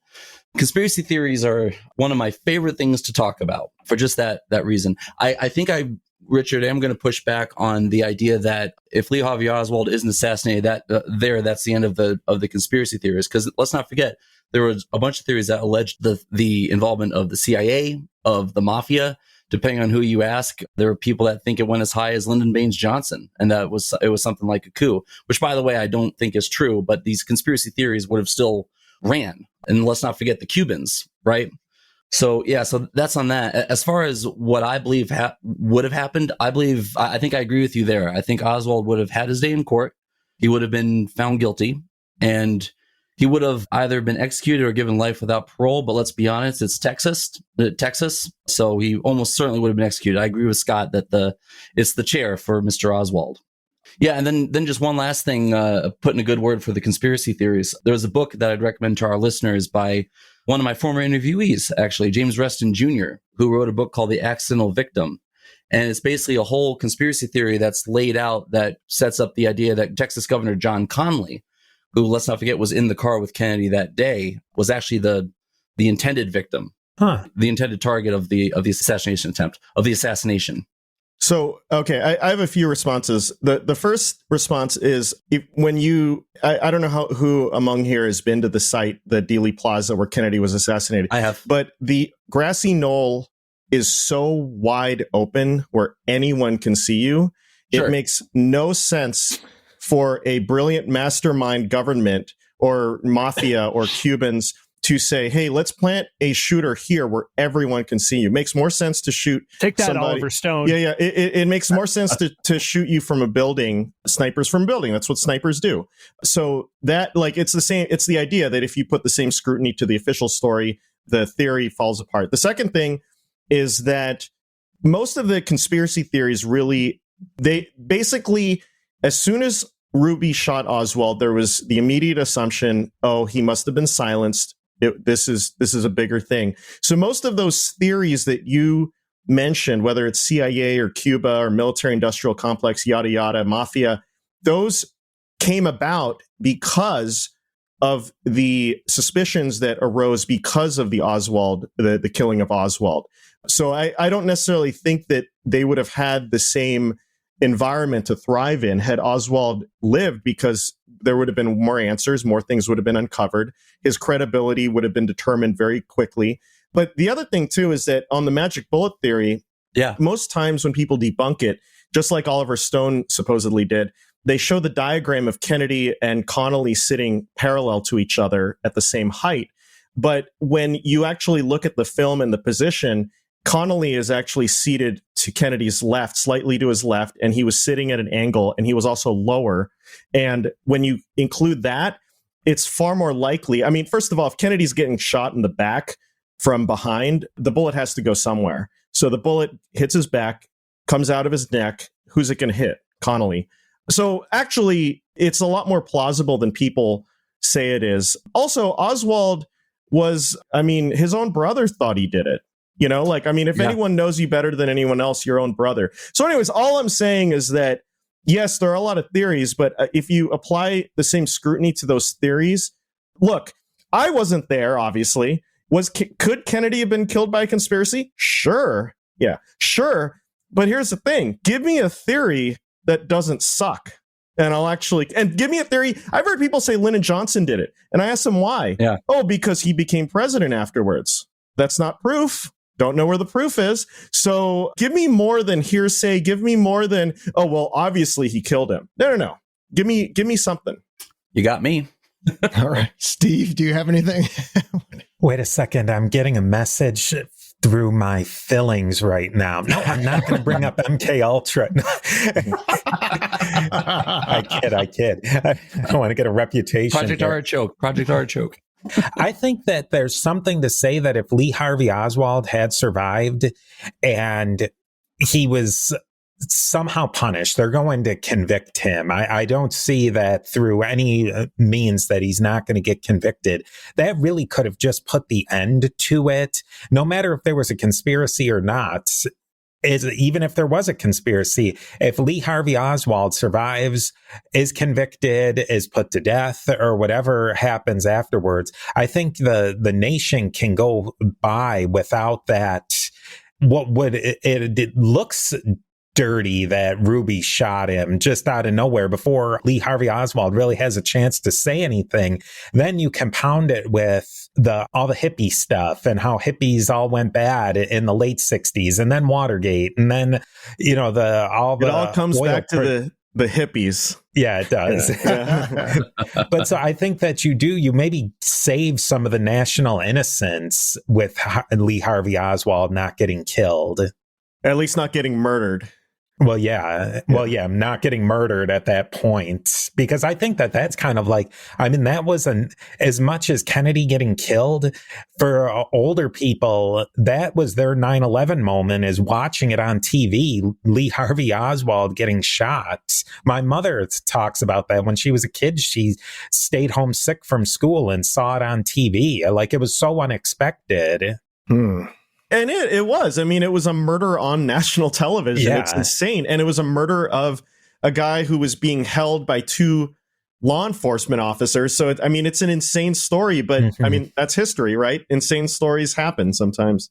conspiracy theories are one of my favorite things to talk about for just that reason. I think Richard, I'm going to push back on the idea that if Lee Harvey Oswald isn't assassinated, that's the end of the conspiracy theories. Because let's not forget, there was a bunch of theories that alleged the involvement of the CIA, of the mafia. Depending on who you ask, there are people that think it went as high as Lyndon Baines Johnson, and that it was something like a coup. Which, by the way, I don't think is true. But these conspiracy theories would have still ran. And let's not forget the Cubans, right? So that's on that. As far as what I believe would have happened, I think I agree with you there. I think Oswald would have had his day in court. He would have been found guilty, and he would have either been executed or given life without parole. But let's be honest, it's Texas. So he almost certainly would have been executed. I agree with Scott that it's the chair for Mr. Oswald. Yeah, and then just one last thing, putting a good word for the conspiracy theories. There's a book that I'd recommend to our listeners by one of my former interviewees, actually, James Reston Jr., who wrote a book called The Accidental Victim. And it's basically a whole conspiracy theory that's laid out that sets up the idea that Texas Governor John Connally, who, let's not forget, was in the car with Kennedy that day, was actually the intended victim, the intended target of the assassination attempt, of the assassination. So, okay, I have a few responses. The first response is when I don't know who among here has been to the site, the Dealey Plaza where Kennedy was assassinated. I have. But the grassy knoll is so wide open where anyone can see you. Sure. It makes no sense for a brilliant mastermind government or mafia or Cubans to say, hey, let's plant a shooter here where everyone can see you. It makes more sense to shoot. Take that, somebody. Oliver Stone. Yeah. It makes more sense to shoot you from a building, snipers from a building. That's what snipers do. So that, it's the same. It's the idea that if you put the same scrutiny to the official story, the theory falls apart. The second thing is that most of the conspiracy theories really, they basically, as soon as Ruby shot Oswald, there was the immediate assumption, oh, he must have been silenced. This is a bigger thing. So most of those theories that you mentioned, whether it's CIA or Cuba or military industrial complex, yada, yada, mafia, those came about because of the suspicions that arose because of the killing of Oswald. So I don't necessarily think that they would have had the same environment to thrive in had Oswald lived, because there would have been more answers, more things would have been uncovered. His credibility would have been determined very quickly. But the other thing, too, is that on the magic bullet theory, most times when people debunk it, just like Oliver Stone supposedly did, they show the diagram of Kennedy and Connolly sitting parallel to each other at the same height. But when you actually look at the film and the position, Connolly is actually seated to Kennedy's left, slightly to his left, and he was sitting at an angle, and he was also lower. And when you include that, it's far more likely. I mean, first of all, if Kennedy's getting shot in the back from behind, the bullet has to go somewhere. So the bullet hits his back, comes out of his neck. Who's it going to hit? Connolly. So actually, it's a lot more plausible than people say it is. Also, Oswald was, his own brother thought he did it. If anyone knows you better than anyone else, your own brother. So anyways, all I'm saying is that, yes, there are a lot of theories, but if you apply the same scrutiny to those theories, look, I wasn't there, obviously. Could Kennedy have been killed by a conspiracy? Sure. Yeah, sure. But here's the thing. Give me a theory that doesn't suck. And give me a theory. I've heard people say Lyndon Johnson did it. And I asked them why. Yeah. Oh, because he became president afterwards. That's not proof. Don't know where the proof is. So give me more than hearsay. Give me more than, oh, well, obviously he killed him. No. Give me something. You got me. All right. Steve, do you have anything? Wait a second. I'm getting a message through my fillings right now. No, I'm not going to bring up MK Ultra. I kid. I don't want to get a reputation. Project Artichoke. I think that there's something to say that if Lee Harvey Oswald had survived and he was somehow punished, they're going to convict him. I don't see that through any means that he's not going to get convicted. That really could have just put the end to it. No matter if there was a conspiracy or not, even if there was a conspiracy, if Lee Harvey Oswald survives, is convicted, is put to death, or whatever happens afterwards, I think the nation can go by without that. It looks dirty that Ruby shot him just out of nowhere before Lee Harvey Oswald really has a chance to say anything. Then you compound it with all the hippie stuff and how hippies all went bad in the late 60s, and then Watergate, and then it all comes back to the hippies. Yeah, it does. Yeah. But so I think that you maybe save some of the national innocence with Lee Harvey Oswald not getting killed. At least not getting murdered. Well, yeah. I'm not getting murdered at that point, because I think that's kind of like, that was as much as Kennedy getting killed, for older people, that was their 9/11 moment, is watching it on TV, Lee Harvey Oswald getting shot. My mother talks about that. When she was a kid, she stayed home sick from school and saw it on TV. Like, it was so unexpected. And it was. It was a murder on national television. Yeah. It's insane. And it was a murder of a guy who was being held by two law enforcement officers. So, it's an insane story. But, that's history, right? Insane stories happen sometimes.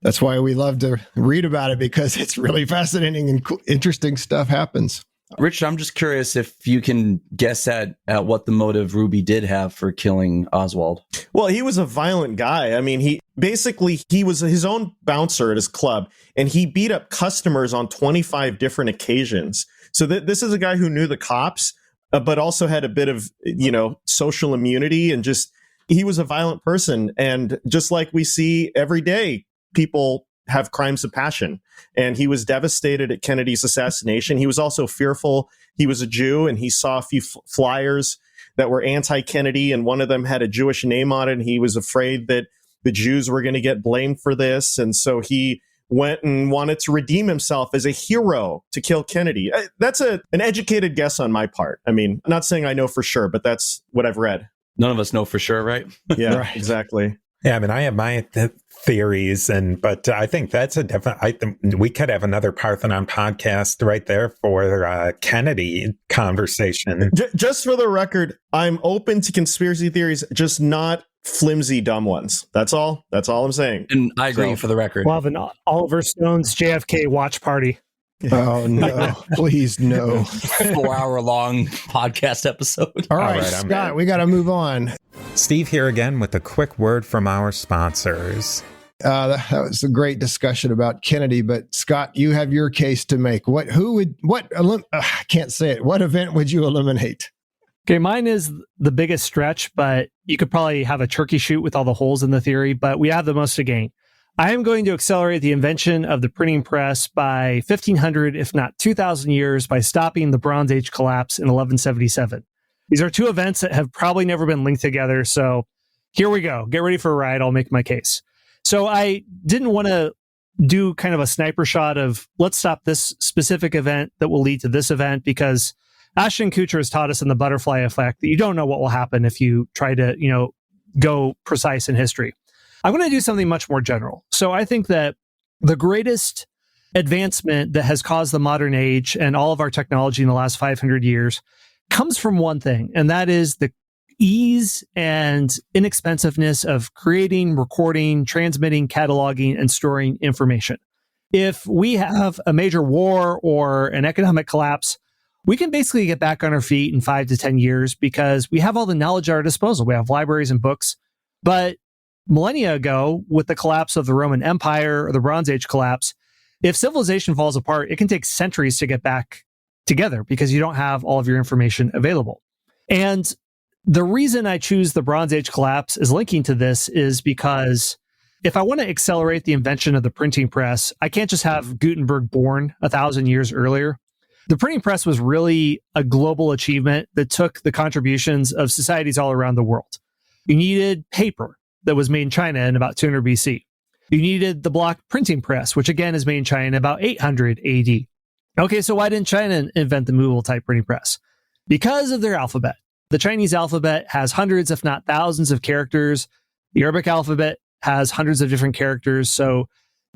That's why we love to read about it, because it's really fascinating and interesting stuff happens. Richard, I'm just curious if you can guess at what the motive Ruby did have for killing Oswald. Well, he was a violent guy. He was his own bouncer at his club, and he beat up customers on 25 different occasions. So this is a guy who knew the cops, but also had a bit of, social immunity, and he was a violent person. And just like we see every day, people have crimes of passion. And he was devastated at Kennedy's assassination. He was also fearful. He was a Jew, and he saw a few flyers that were anti-Kennedy, and one of them had a Jewish name on it, and he was afraid that the Jews were going to get blamed for this. And so he went and wanted to redeem himself as a hero to kill Kennedy. That's an educated guess on my part. I mean, I'm not saying I know for sure, but that's what I've read. None of us know for sure, right? Yeah, Right. exactly. Yeah, I mean, I have my theories, but I think that's a definite. We could have another Parthenon podcast right there for Kennedy conversation. Just for the record, I'm open to conspiracy theories, just not flimsy, dumb ones. That's all. That's all I'm saying. And I agree for the record. We'll have an Oliver Stone's JFK watch party. Oh, no. Please, no. 4-hour long podcast episode. All right, right, Scott, we got to move on. Steve here again with a quick word from our sponsors. That was a great discussion about Kennedy, but Scott, you have your case to make. I can't say it. What event would you eliminate? Okay, mine is the biggest stretch, but you could probably have a turkey shoot with all the holes in the theory, but we have the most to gain. I am going to accelerate the invention of the printing press by 1,500, if not 2,000 years, by stopping the Bronze Age collapse in 1177. These are two events that have probably never been linked together, so here we go. Get ready for a ride. I'll make my case. So I didn't want to do kind of a sniper shot of let's stop this specific event that will lead to this event, because Ashton Kutcher has taught us in the butterfly effect that you don't know what will happen if you try to, go precise in history. I'm going to do something much more general. So I think that the greatest advancement that has caused the modern age and all of our technology in the last 500 years comes from one thing, and that is the ease and inexpensiveness of creating, recording, transmitting, cataloging, and storing information. If we have a major war or an economic collapse, we can basically get back on our feet in 5 to 10 years because we have all the knowledge at our disposal. We have libraries and books. But millennia ago, with the collapse of the Roman Empire or the Bronze Age collapse, if civilization falls apart, it can take centuries to get back together because you don't have all of your information available. And the reason I choose the Bronze Age collapse as linking to this is because if I want to accelerate the invention of the printing press, I can't just have Gutenberg born 1,000 years earlier. The printing press was really a global achievement that took the contributions of societies all around the world. You needed paper that was made in China in about 200 BC. You needed the block printing press, which again is made in China in about 800 AD. Okay, so why didn't China invent the movable type printing press? Because of their alphabet. The Chinese alphabet has hundreds, if not thousands of characters. The Arabic alphabet has hundreds of different characters. So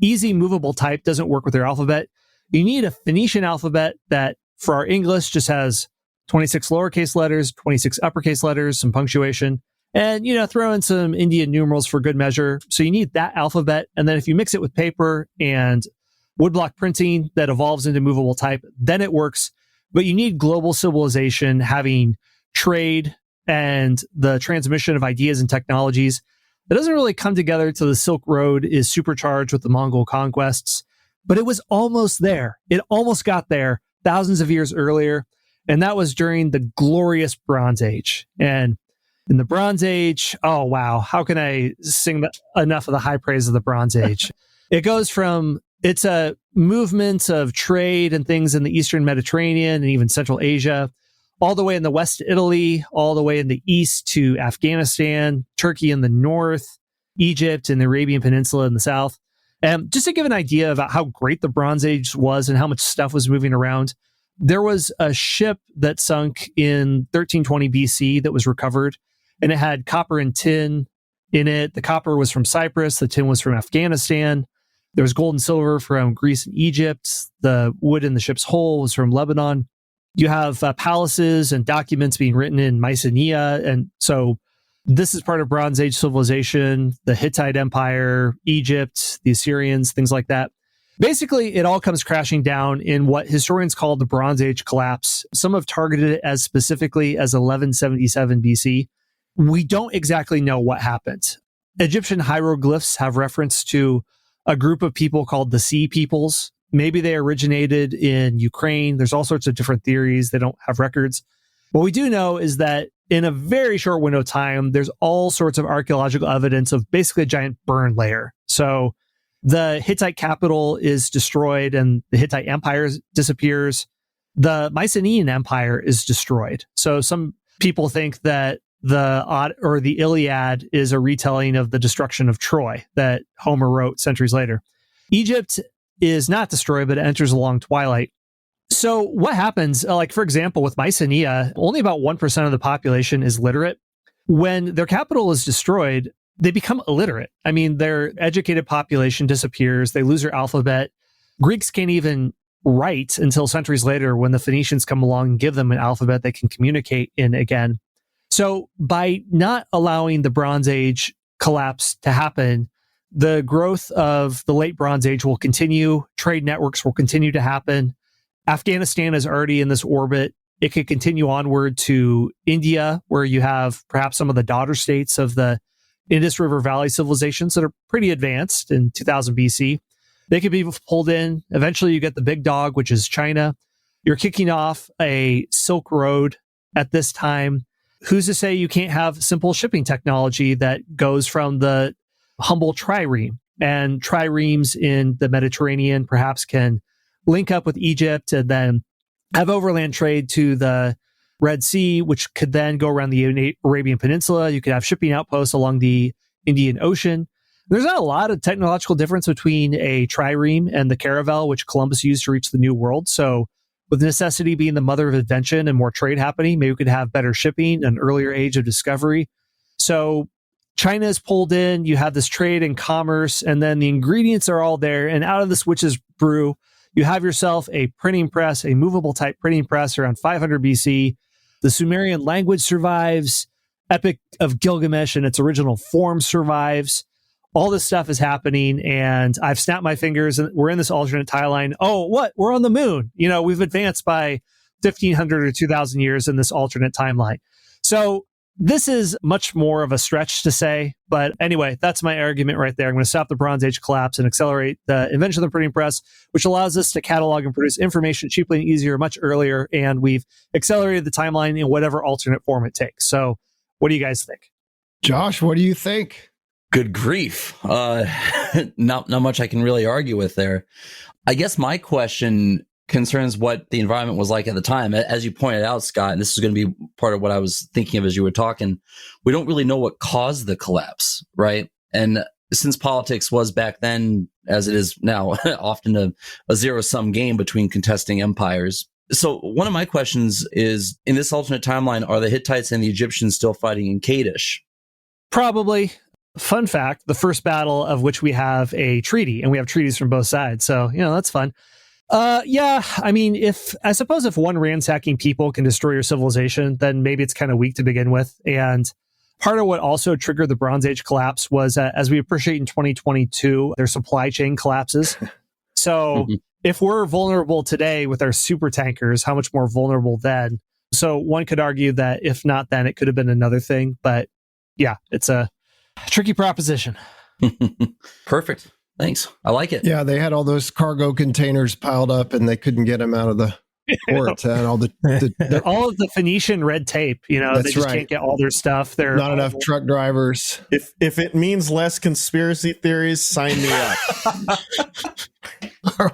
easy movable type doesn't work with their alphabet. You need a Phoenician alphabet that for our English just has 26 lowercase letters, 26 uppercase letters, some punctuation, and, throw in some Indian numerals for good measure. So you need that alphabet. And then if you mix it with paper and woodblock printing that evolves into movable type, then it works. But you need global civilization having trade and the transmission of ideas and technologies. It doesn't really come together till the Silk Road is supercharged with the Mongol conquests, but it was almost there. It almost got there thousands of years earlier. And that was during the glorious Bronze Age. And in the Bronze Age, oh, wow. How can I sing enough of the high praise of the Bronze Age? It goes from, it's a movement of trade and things in the Eastern Mediterranean and even Central Asia, all the way in the West to Italy, all the way in the East to Afghanistan, Turkey in the North, Egypt and the Arabian Peninsula in the South. And just to give an idea about how great the Bronze Age was and how much stuff was moving around, there was a ship that sunk in 1320 BC that was recovered, and it had copper and tin in it. The copper was from Cyprus. The tin was from Afghanistan. There was gold and silver from Greece and Egypt. The wood in the ship's hull was from Lebanon. You have palaces and documents being written in Mycenae. And so this is part of Bronze Age civilization, the Hittite Empire, Egypt, the Assyrians, things like that. Basically, it all comes crashing down in what historians call the Bronze Age collapse. Some have targeted it as specifically as 1177 BC. We don't exactly know what happened. Egyptian hieroglyphs have reference to a group of people called the Sea Peoples. Maybe they originated in Ukraine. There's all sorts of different theories. They don't have records. What we do know is that in a very short window of time, there's all sorts of archaeological evidence of basically a giant burn layer. So the Hittite capital is destroyed and the Hittite Empire disappears. The Mycenaean Empire is destroyed. So some people think that the Iliad is a retelling of the destruction of Troy that Homer wrote centuries later. Egypt is not destroyed, but it enters a long twilight. So what happens, like, for example, with Mycenae, only about 1% of the population is literate. When their capital is destroyed, they become illiterate. I mean, their educated population disappears. They lose their alphabet. Greeks can't even write until centuries later when the Phoenicians come along and give them an alphabet they can communicate in again. So by not allowing the Bronze Age collapse to happen, the growth of the late Bronze Age will continue. Trade networks will continue to happen. Afghanistan is already in this orbit. It could continue onward to India, where you have perhaps some of the daughter states of the Indus River Valley civilizations that are pretty advanced in 2000 BC. They could be pulled in. Eventually, you get the big dog, which is China. You're kicking off a Silk Road at this time. Who's to say you can't have simple shipping technology that goes from the humble trireme? And triremes in the Mediterranean perhaps can link up with Egypt and then have overland trade to the Red Sea, which could then go around the Arabian Peninsula. You could have shipping outposts along the Indian Ocean. There's not a lot of technological difference between a trireme and the caravel, which Columbus used to reach the New World. So with necessity being the mother of invention and more trade happening, maybe we could have better shipping, an earlier age of discovery. So China is pulled in, you have this trade and commerce, and then the ingredients are all there. And out of this witch's brew, you have yourself a printing press, a movable type printing press around 500 BC. The Sumerian language survives. Epic of Gilgamesh in its original form survives. All this stuff is happening, and I've snapped my fingers, and we're in this alternate timeline. Oh, what? We're on the moon. You know, we've advanced by 1,500 or 2,000 years in this alternate timeline. So this is much more of a stretch to say, but anyway, that's my argument right there. I'm going to stop the Bronze Age collapse and accelerate the invention of the printing press, which allows us to catalog and produce information cheaply and easier, much earlier, and we've accelerated the timeline in whatever alternate form it takes. So what do you guys think? Josh, what do you think? Good grief. Not much I can really argue with there. I guess my question concerns what the environment was like at the time. As you pointed out, Scott, and this is going to be part of what I was thinking of as you were talking, we don't really know what caused the collapse, right? And since politics was back then, as it is now, often a zero-sum game between contesting empires. So one of my questions is, in this alternate timeline, are the Hittites and the Egyptians still fighting in Kadesh? Probably. Fun fact, the first battle of which we have a treaty, and we have treaties from both sides. So, that's fun. Yeah, I mean, I suppose if one ransacking people can destroy your civilization, then maybe it's kind of weak to begin with. And part of what also triggered the Bronze Age collapse was, as we appreciate in 2022, their supply chain collapses. So if we're vulnerable today with our super tankers, how much more vulnerable then? So one could argue that if not then, it could have been another thing. But yeah, it's a tricky proposition. Perfect. Thanks. I like it. Yeah, they had all those cargo containers piled up and they couldn't get them out of the port. And all all of the Phoenician red tape, they just can't get all their stuff. They're not enough truck drivers. If it means less conspiracy theories, sign me up.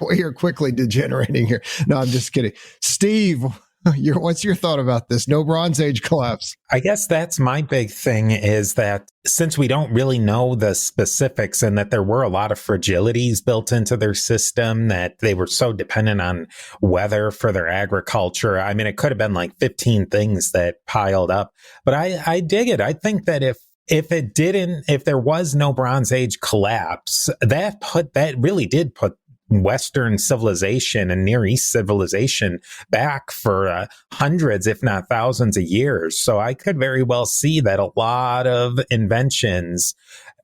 We are quickly degenerating here. No, I'm just kidding. Steve, what's your thought about this? No Bronze Age collapse. I guess that's my big thing, is that since we don't really know the specifics and that there were a lot of fragilities built into their system, that they were so dependent on weather for their agriculture. I mean, it could have been like 15 things that piled up, but I dig it. I think that if there was no Bronze Age collapse, that really did put Western civilization and Near East civilization back for hundreds, if not thousands of years. So I could very well see that a lot of inventions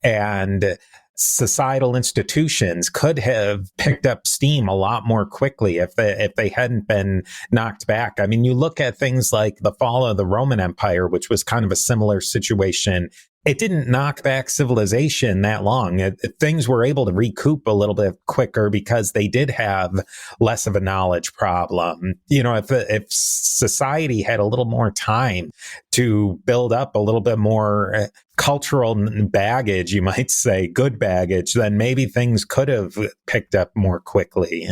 and societal institutions could have picked up steam a lot more quickly if they hadn't been knocked back. I mean, you look at things like the fall of the Roman Empire, which was kind of a similar situation. It didn't knock back civilization that long. Things were able to recoup a little bit quicker because they did have less of a knowledge problem. If society had a little more time to build up a little bit more cultural baggage, you might say, good baggage, then maybe things could have picked up more quickly.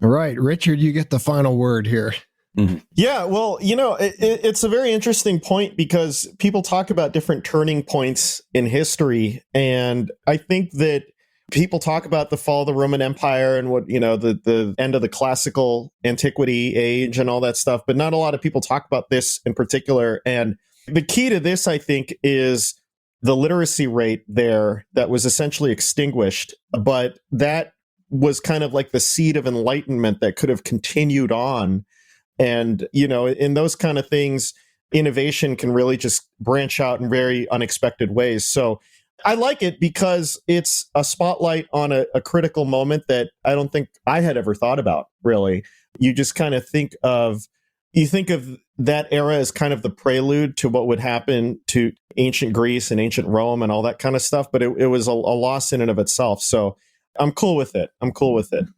All right, Richard, you get the final word here. Mm-hmm. Yeah, well, it's a very interesting point because people talk about different turning points in history. And I think that people talk about the fall of the Roman Empire and what, the end of the classical antiquity age and all that stuff, but not a lot of people talk about this in particular. And the key to this, I think, is the literacy rate there that was essentially extinguished, but that was kind of like the seed of enlightenment that could have continued on. And, in those kind of things, innovation can really just branch out in very unexpected ways. So I like it because it's a spotlight on a critical moment that I don't think I had ever thought about, really. You just kind of think of that era as kind of the prelude to what would happen to ancient Greece and ancient Rome and all that kind of stuff. But it was a loss in and of itself. So I'm cool with it.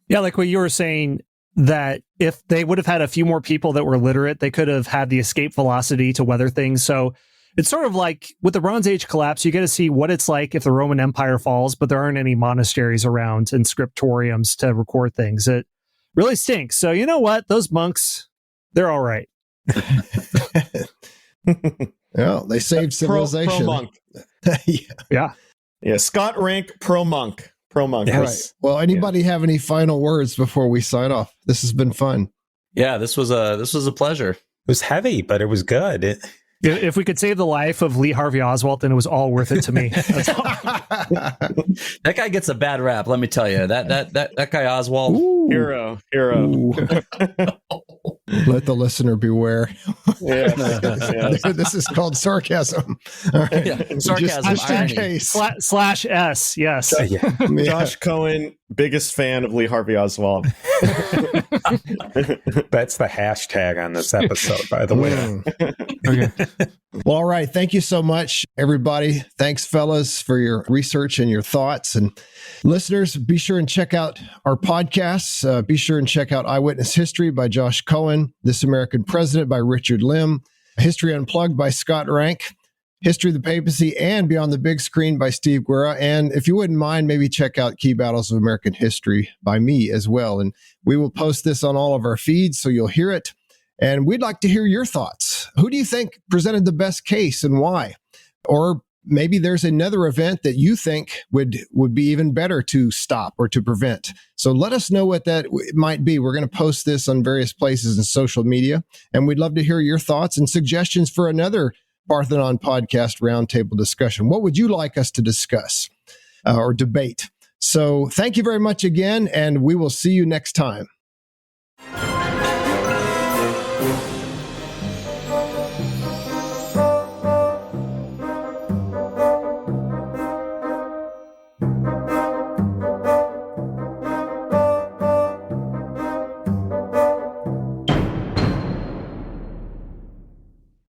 Yeah, like what you were saying, that if they would have had a few more people that were literate, they could have had the escape velocity to weather things. So it's sort of like with the Bronze Age collapse, you get to see what it's like if the Roman Empire falls, but there aren't any monasteries around and scriptoriums to record things. It really stinks. So you know what? Those monks, they're all right. Well, they saved civilization. Pro monk. Yeah. Yeah. Scott Rank, pro monk. Yes. Right. Well, anybody have any final words before we sign off? This has been fun. Yeah, this was a pleasure. It was heavy, but it was good. If we could save the life of Lee Harvey Oswald, then it was all worth it to me. That guy gets a bad rap, let me tell you. That guy Oswald. Ooh. Hero. Ooh. Let the listener beware. Yeah. This is called sarcasm. All right. Yeah, sarcasm. Just in case. /S, yes. Yeah. Josh Cohen, biggest fan of Lee Harvey Oswald. That's the hashtag on this episode, by the way. Okay. Well, all right. Thank you so much, everybody. Thanks, fellas, for your research and your thoughts. And listeners, be sure and check out our podcasts. Be sure and check out Eyewitness History by Josh Cohen, This American President by Richard Lim, History Unplugged by Scott Rank, History of the Papacy and Beyond the Big Screen by Steve Guerra. And if you wouldn't mind, maybe check out Key Battles of American History by me as well. And we will post this on all of our feeds so you'll hear it. And we'd like to hear your thoughts. Who do you think presented the best case and why? Or maybe there's another event that you think would be even better to stop or to prevent. So let us know what that might be. We're going to post this on various places in social media. And we'd love to hear your thoughts and suggestions for another Parthenon Podcast roundtable discussion. What would you like us to discuss or debate? So thank you very much again, and we will see you next time.